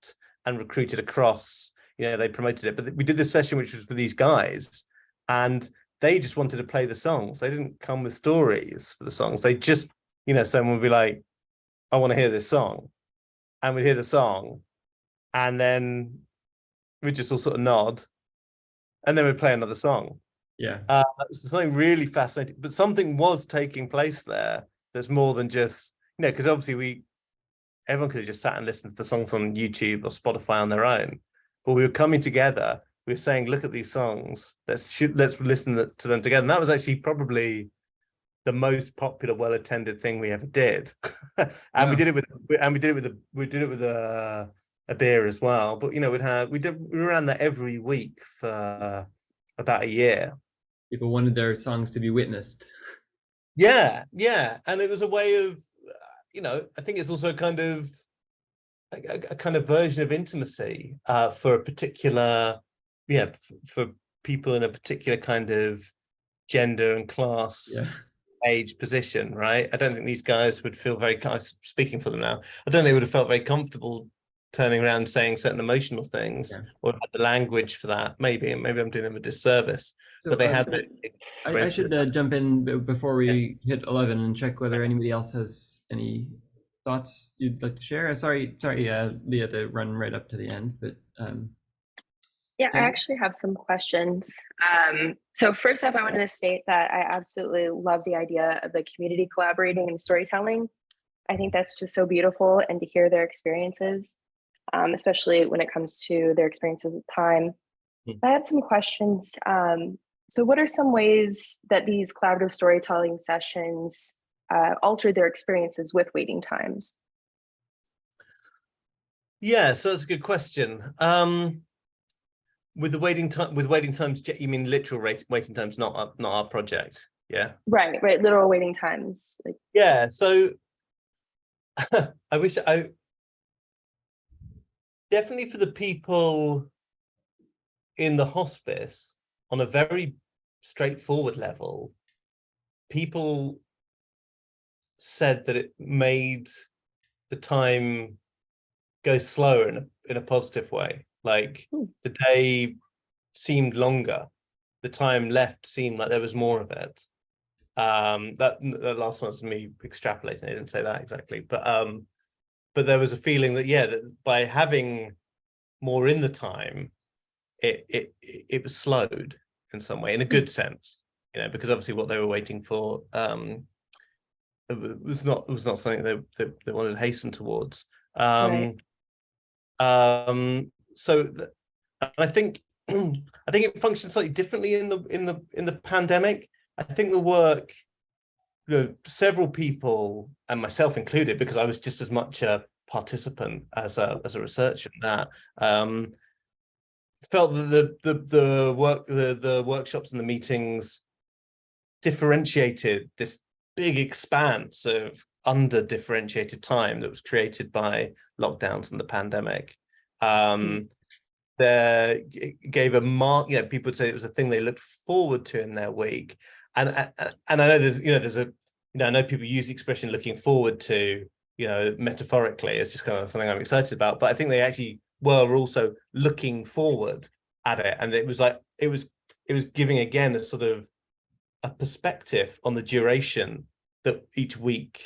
and recruited across. They promoted it, but we did this session which was for these guys, and they just wanted to play the songs. They didn't come with stories for the songs. They just, someone would be like, I want to hear this song, and we'd hear the song, and then we'd just all sort of nod, and then we'd play another song. Yeah. Something really fascinating, but something was taking place there that's more than just, because obviously everyone could have just sat and listened to the songs on YouTube or Spotify on their own, but we were coming together. We were saying, look at these songs, let's listen to them together. And that was actually probably the most popular, well-attended thing we ever did. And Wow. we did it with a beer as well. But we ran that every week for about a year. People wanted their songs to be witnessed. Yeah. And it was a way of, I think it's also a kind of version of intimacy for a particular, for people in a particular kind of gender and class, age, position, right? I don't think these guys would feel very, speaking for them now, I don't think they would have felt very comfortable turning around saying certain emotional things or had the language for that. Maybe I'm doing them a disservice. So, but they had. I should jump in before we hit 11 and check whether anybody else has any thoughts you'd like to share. Sorry, Leah, to run right up to the end, but yeah, I actually have some questions. So first up, I wanted to state that I absolutely love the idea of the community collaborating and storytelling. I think that's just so beautiful, and to hear their experiences, especially when it comes to their experiences with time. I had some questions. So what are some ways that these collaborative storytelling sessions altered their experiences with waiting times? Yeah, so that's a good question. With the waiting times, you mean literal waiting times, not our project? Yeah. Right. Literal waiting times. Yeah. So I wish definitely for the people in the hospice, on a very straightforward level, people said that it made the time go slower in a positive way. Like the day seemed longer, the time left seemed like there was more of it. That last one was me extrapolating. I didn't say that exactly, but there was a feeling that that by having more in the time, it was slowed in some way, in a good sense, because obviously what they were waiting for was not something they wanted to hasten towards. Right. So I think it functions slightly differently in the pandemic. I think the work, several people, and myself included, because I was just as much a participant as a researcher in that, felt that the workshops and the meetings differentiated this big expanse of under-differentiated time that was created by lockdowns and the pandemic. There gave a mark, people would say it was a thing they looked forward to in their week. And I know I know people use the expression looking forward to, metaphorically. It's just kind of something I'm excited about, but I think they actually were also looking forward at it. And it was like, it was giving again a sort of a perspective on the duration that each week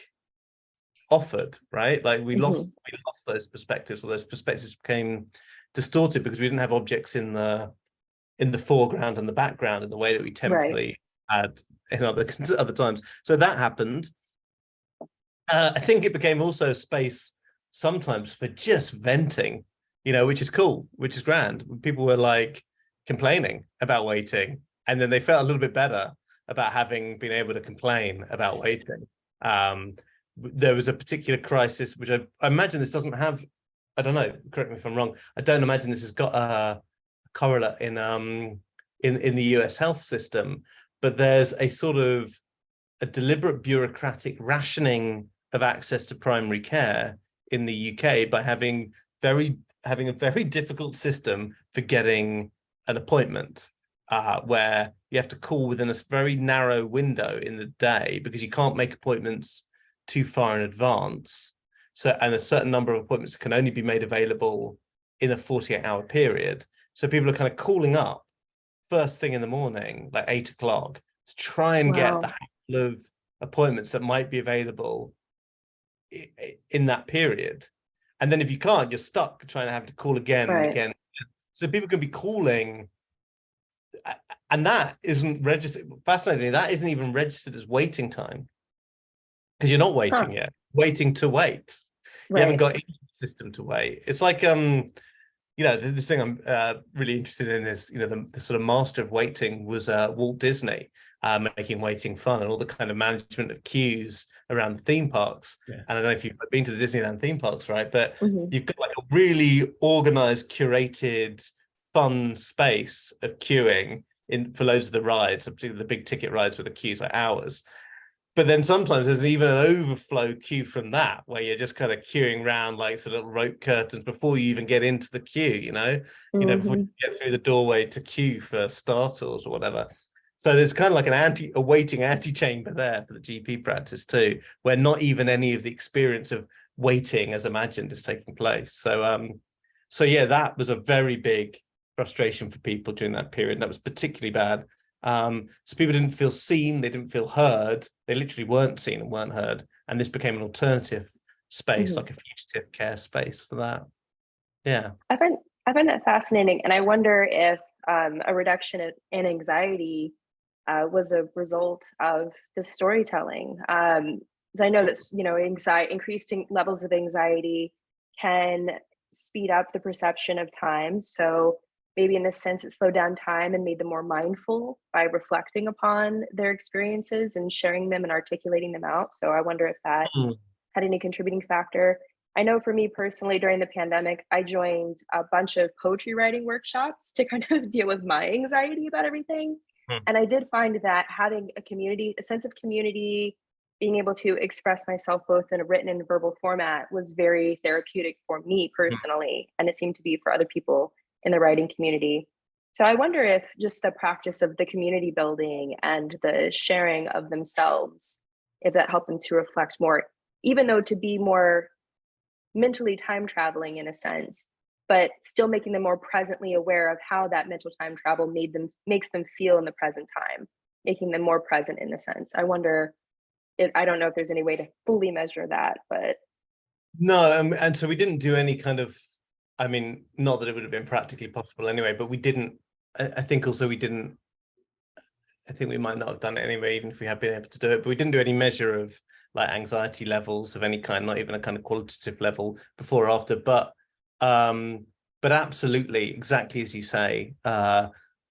offered, right? Like we lost those perspectives, or those perspectives became distorted because we didn't have objects in the foreground and the background in the way that we typically had in other times. So that happened. I think it became also a space sometimes for just venting, you know, which is cool, which is grand. People were like complaining about waiting, and then they felt a little bit better about having been able to complain about waiting. There was a particular crisis, which I imagine this doesn't have, I don't know, correct me if I'm wrong, I don't imagine this has got a correlate in the US health system, but there's a sort of a deliberate bureaucratic rationing of access to primary care in the UK by having a very difficult system for getting an appointment, where you have to call within a very narrow window in the day because you can't make appointments too far in advance. So, and a certain number of appointments can only be made available in a 48-hour period. So people are kind of calling up first thing in the morning, like 8 o'clock, to try and get the handful of appointments that might be available in that period. And then if you can't, you're stuck trying to have to call again and again. So people can be calling, and that isn't registered. Fascinatingly, that isn't even registered as waiting time, because you're not waiting yet. Waiting to wait. You haven't got into the system to wait. It's like you know, this thing I'm really interested in is, you know, the sort of master of waiting was Walt Disney, making waiting fun, and all the kind of management of queues around the theme parks. And I don't know if you've been to the Disneyland theme parks, right? But you've got like a really organized, curated, fun space of queuing for loads of the rides, particularly the big ticket rides where the queues are hours. But then sometimes there's even an overflow queue from that, where you're just kind of queuing around like sort of rope curtains before you even get into the queue, you know, before you get through the doorway to queue for Star Tours or whatever. So there's kind of like a waiting antechamber there for the GP practice too, where not even any of the experience of waiting as imagined is taking place. So yeah, that was a very big frustration for people during that period. That was particularly bad. So people didn't feel seen, they didn't feel heard, they literally weren't seen and weren't heard, and this became an alternative space, like a fugitive care space for that. I find that fascinating, and I wonder if a reduction in anxiety was a result of the storytelling, because I know that, you know, increasing levels of anxiety can speed up the perception of time. So maybe in this sense, it slowed down time and made them more mindful by reflecting upon their experiences and sharing them and articulating them out. So I wonder if that had any contributing factor. I know for me personally, during the pandemic, I joined a bunch of poetry writing workshops to kind of deal with my anxiety about everything. And I did find that having a sense of community, being able to express myself both in a written and verbal format was very therapeutic for me personally. And it seemed to be for other people in the writing community. So I wonder if just the practice of the community building and the sharing of themselves, if that helped them to reflect more, even though to be more mentally time traveling in a sense, but still making them more presently aware of how that mental time travel makes them feel in the present time, making them more present in a sense. I wonder if, I don't know if there's any way to fully measure that, but. No, and so we didn't do any kind of, I mean, not that it would have been practically possible anyway, but we didn't, I think also we didn't, I think we might not have done it anyway, even if we had been able to do it, but we didn't do any measure of like anxiety levels of any kind, not even a kind of qualitative level before or after, but absolutely, exactly as you say,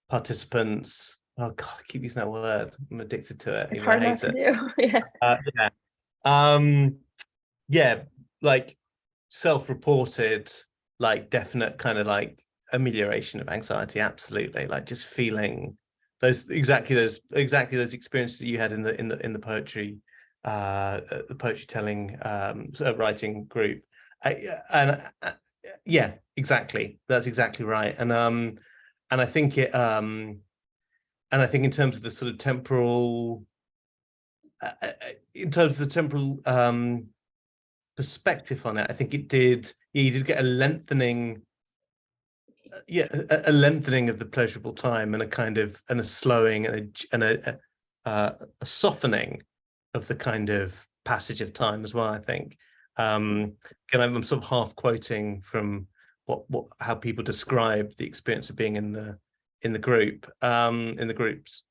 participants, oh God, I keep using that word, I'm addicted to it. It's hard not to do. Yeah, like self-reported, like definite kind of like amelioration of anxiety, absolutely, like just feeling those exactly those experiences that you had in the poetry telling writing group, yeah, exactly, that's exactly right. And I think it and I think in terms of the sort of temporal perspective on it, I think it did, you did get a lengthening, a lengthening of the pleasurable time, and a kind of a slowing and a softening of the kind of passage of time as well, I think. And I'm sort of half quoting from how people describe the experience of being in the group, in the groups.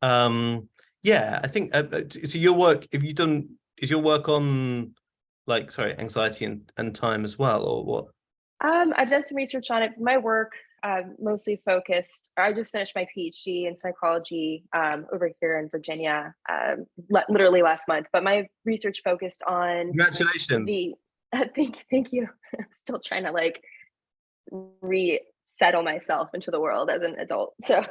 Yeah, I think so your work, is your work on like, sorry, anxiety and time as well, or what? I've done some research on it. My work mostly focused. I just finished my PhD in psychology over here in Virginia, literally last month. But my research focused on Congratulations. Thank you. I'm still trying to like resettle myself into the world as an adult. So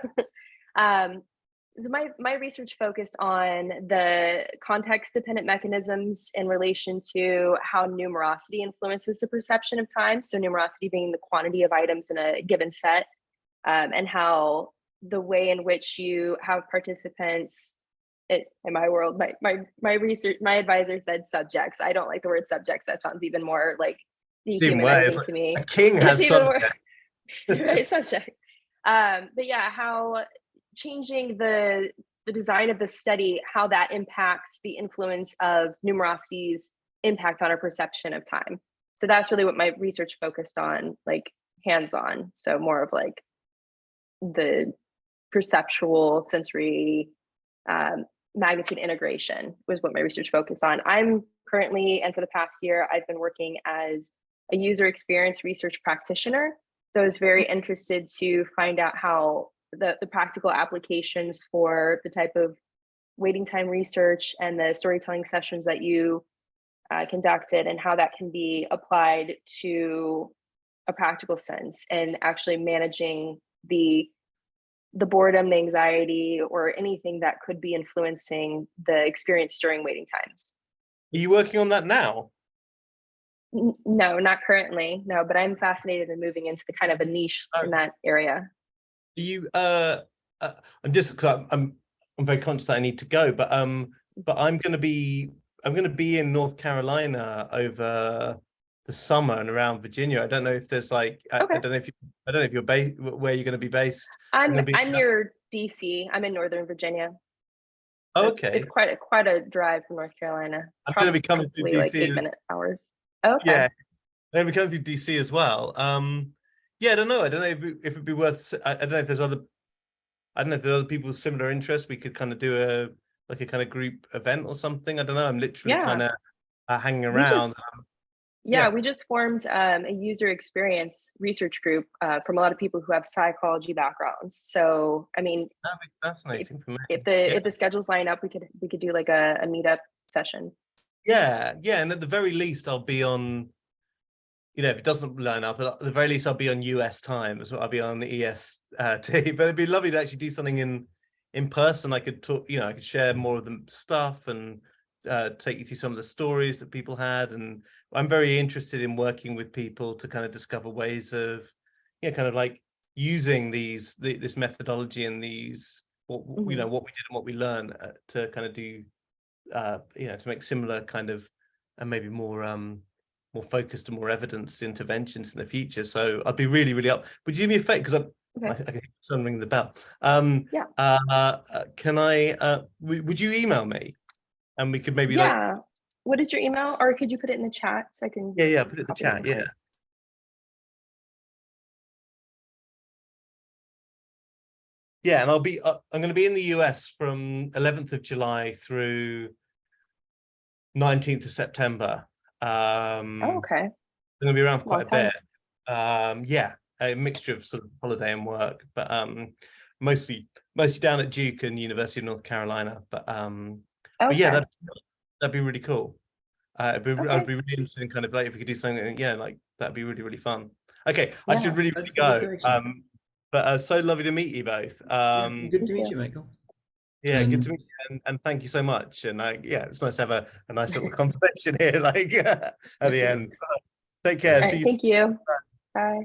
my research focused on the context-dependent mechanisms in relation to how numerosity influences the perception of time. So numerosity being the quantity of items in a given set, and how the way in which you have participants in my world, my research, my advisor said subjects. I don't like the word subjects. That sounds even more like dehumanizing to me. A king has subjects. Right, subjects. But yeah, how changing the design of the study, how that impacts the influence of numerosity's impact on our perception of time. So that's really what my research focused on, like hands-on. So more of like the perceptual, sensory, magnitude integration was what my research focused on. I'm currently, and for the past year, I've been working as a user experience research practitioner. So I was very interested to find out how the practical applications for the type of waiting time research and the storytelling sessions that you conducted, and how that can be applied to a practical sense and actually managing the boredom, the anxiety, or anything that could be influencing the experience during waiting times. Are you working on that now? No, not currently. No, but I'm fascinated in moving into the kind of a niche in that area. Do you I'm just because I'm very conscious that I need to go, but I'm going to be in North Carolina over the summer and around Virginia. I don't know if there's like Okay. I don't know if you're based where you're going to be based. I'm near DC. I'm in Northern Virginia. Oh, so okay. It's quite a drive from North Carolina. I'm going to be coming through DC. Like 8-minute hours. Okay. Yeah, I'm going to be coming through DC as well. Yeah, I don't know if it'd be worth. I don't know if there's other. I don't know if there are other people with similar interests. We could kind of do a kind of group event or something. I don't know. I'm literally kind of hanging around. We just formed a user experience research group from a lot of people who have psychology backgrounds. So, I mean, that'd be fascinating for me. If the schedules line up, we could do like a meetup session. Yeah, and at the very least, I'll be on. If it doesn't line up, at the very least, I'll be on US time as well. I'll be on the EST, but it'd be lovely to actually do something in person. I could talk, I could share more of the stuff and take you through some of the stories that people had. And I'm very interested in working with people to kind of discover ways of, kind of like using this methodology and these, what we did and what we learned to kind of do, to make similar kind of, and maybe more focused and more evidenced interventions in the future. So I'd be really, really up. Would you do me a favor? Because I can hear someone ring the bell. Can I? Would you email me, and we could maybe What is your email, or could you put it in the chat so I can? Yeah, put it in the chat. Yeah. Yeah, and I'm going to be in the US from 11th of July through 19th of September. Okay. I'm going to be around for quite a bit. A mixture of sort of holiday and work, but mostly down at Duke and University of North Carolina. But yeah, that'd be really cool. I'd be really interested in kind of like if we could do something, like that'd be really, really fun. Okay, I should really go. But so lovely to meet you both. Good to meet you, Michael. Yeah, good to meet you, and thank you so much. And it's nice to have a nice little conversation here, like at the end. Take care. Right, thank you. Bye.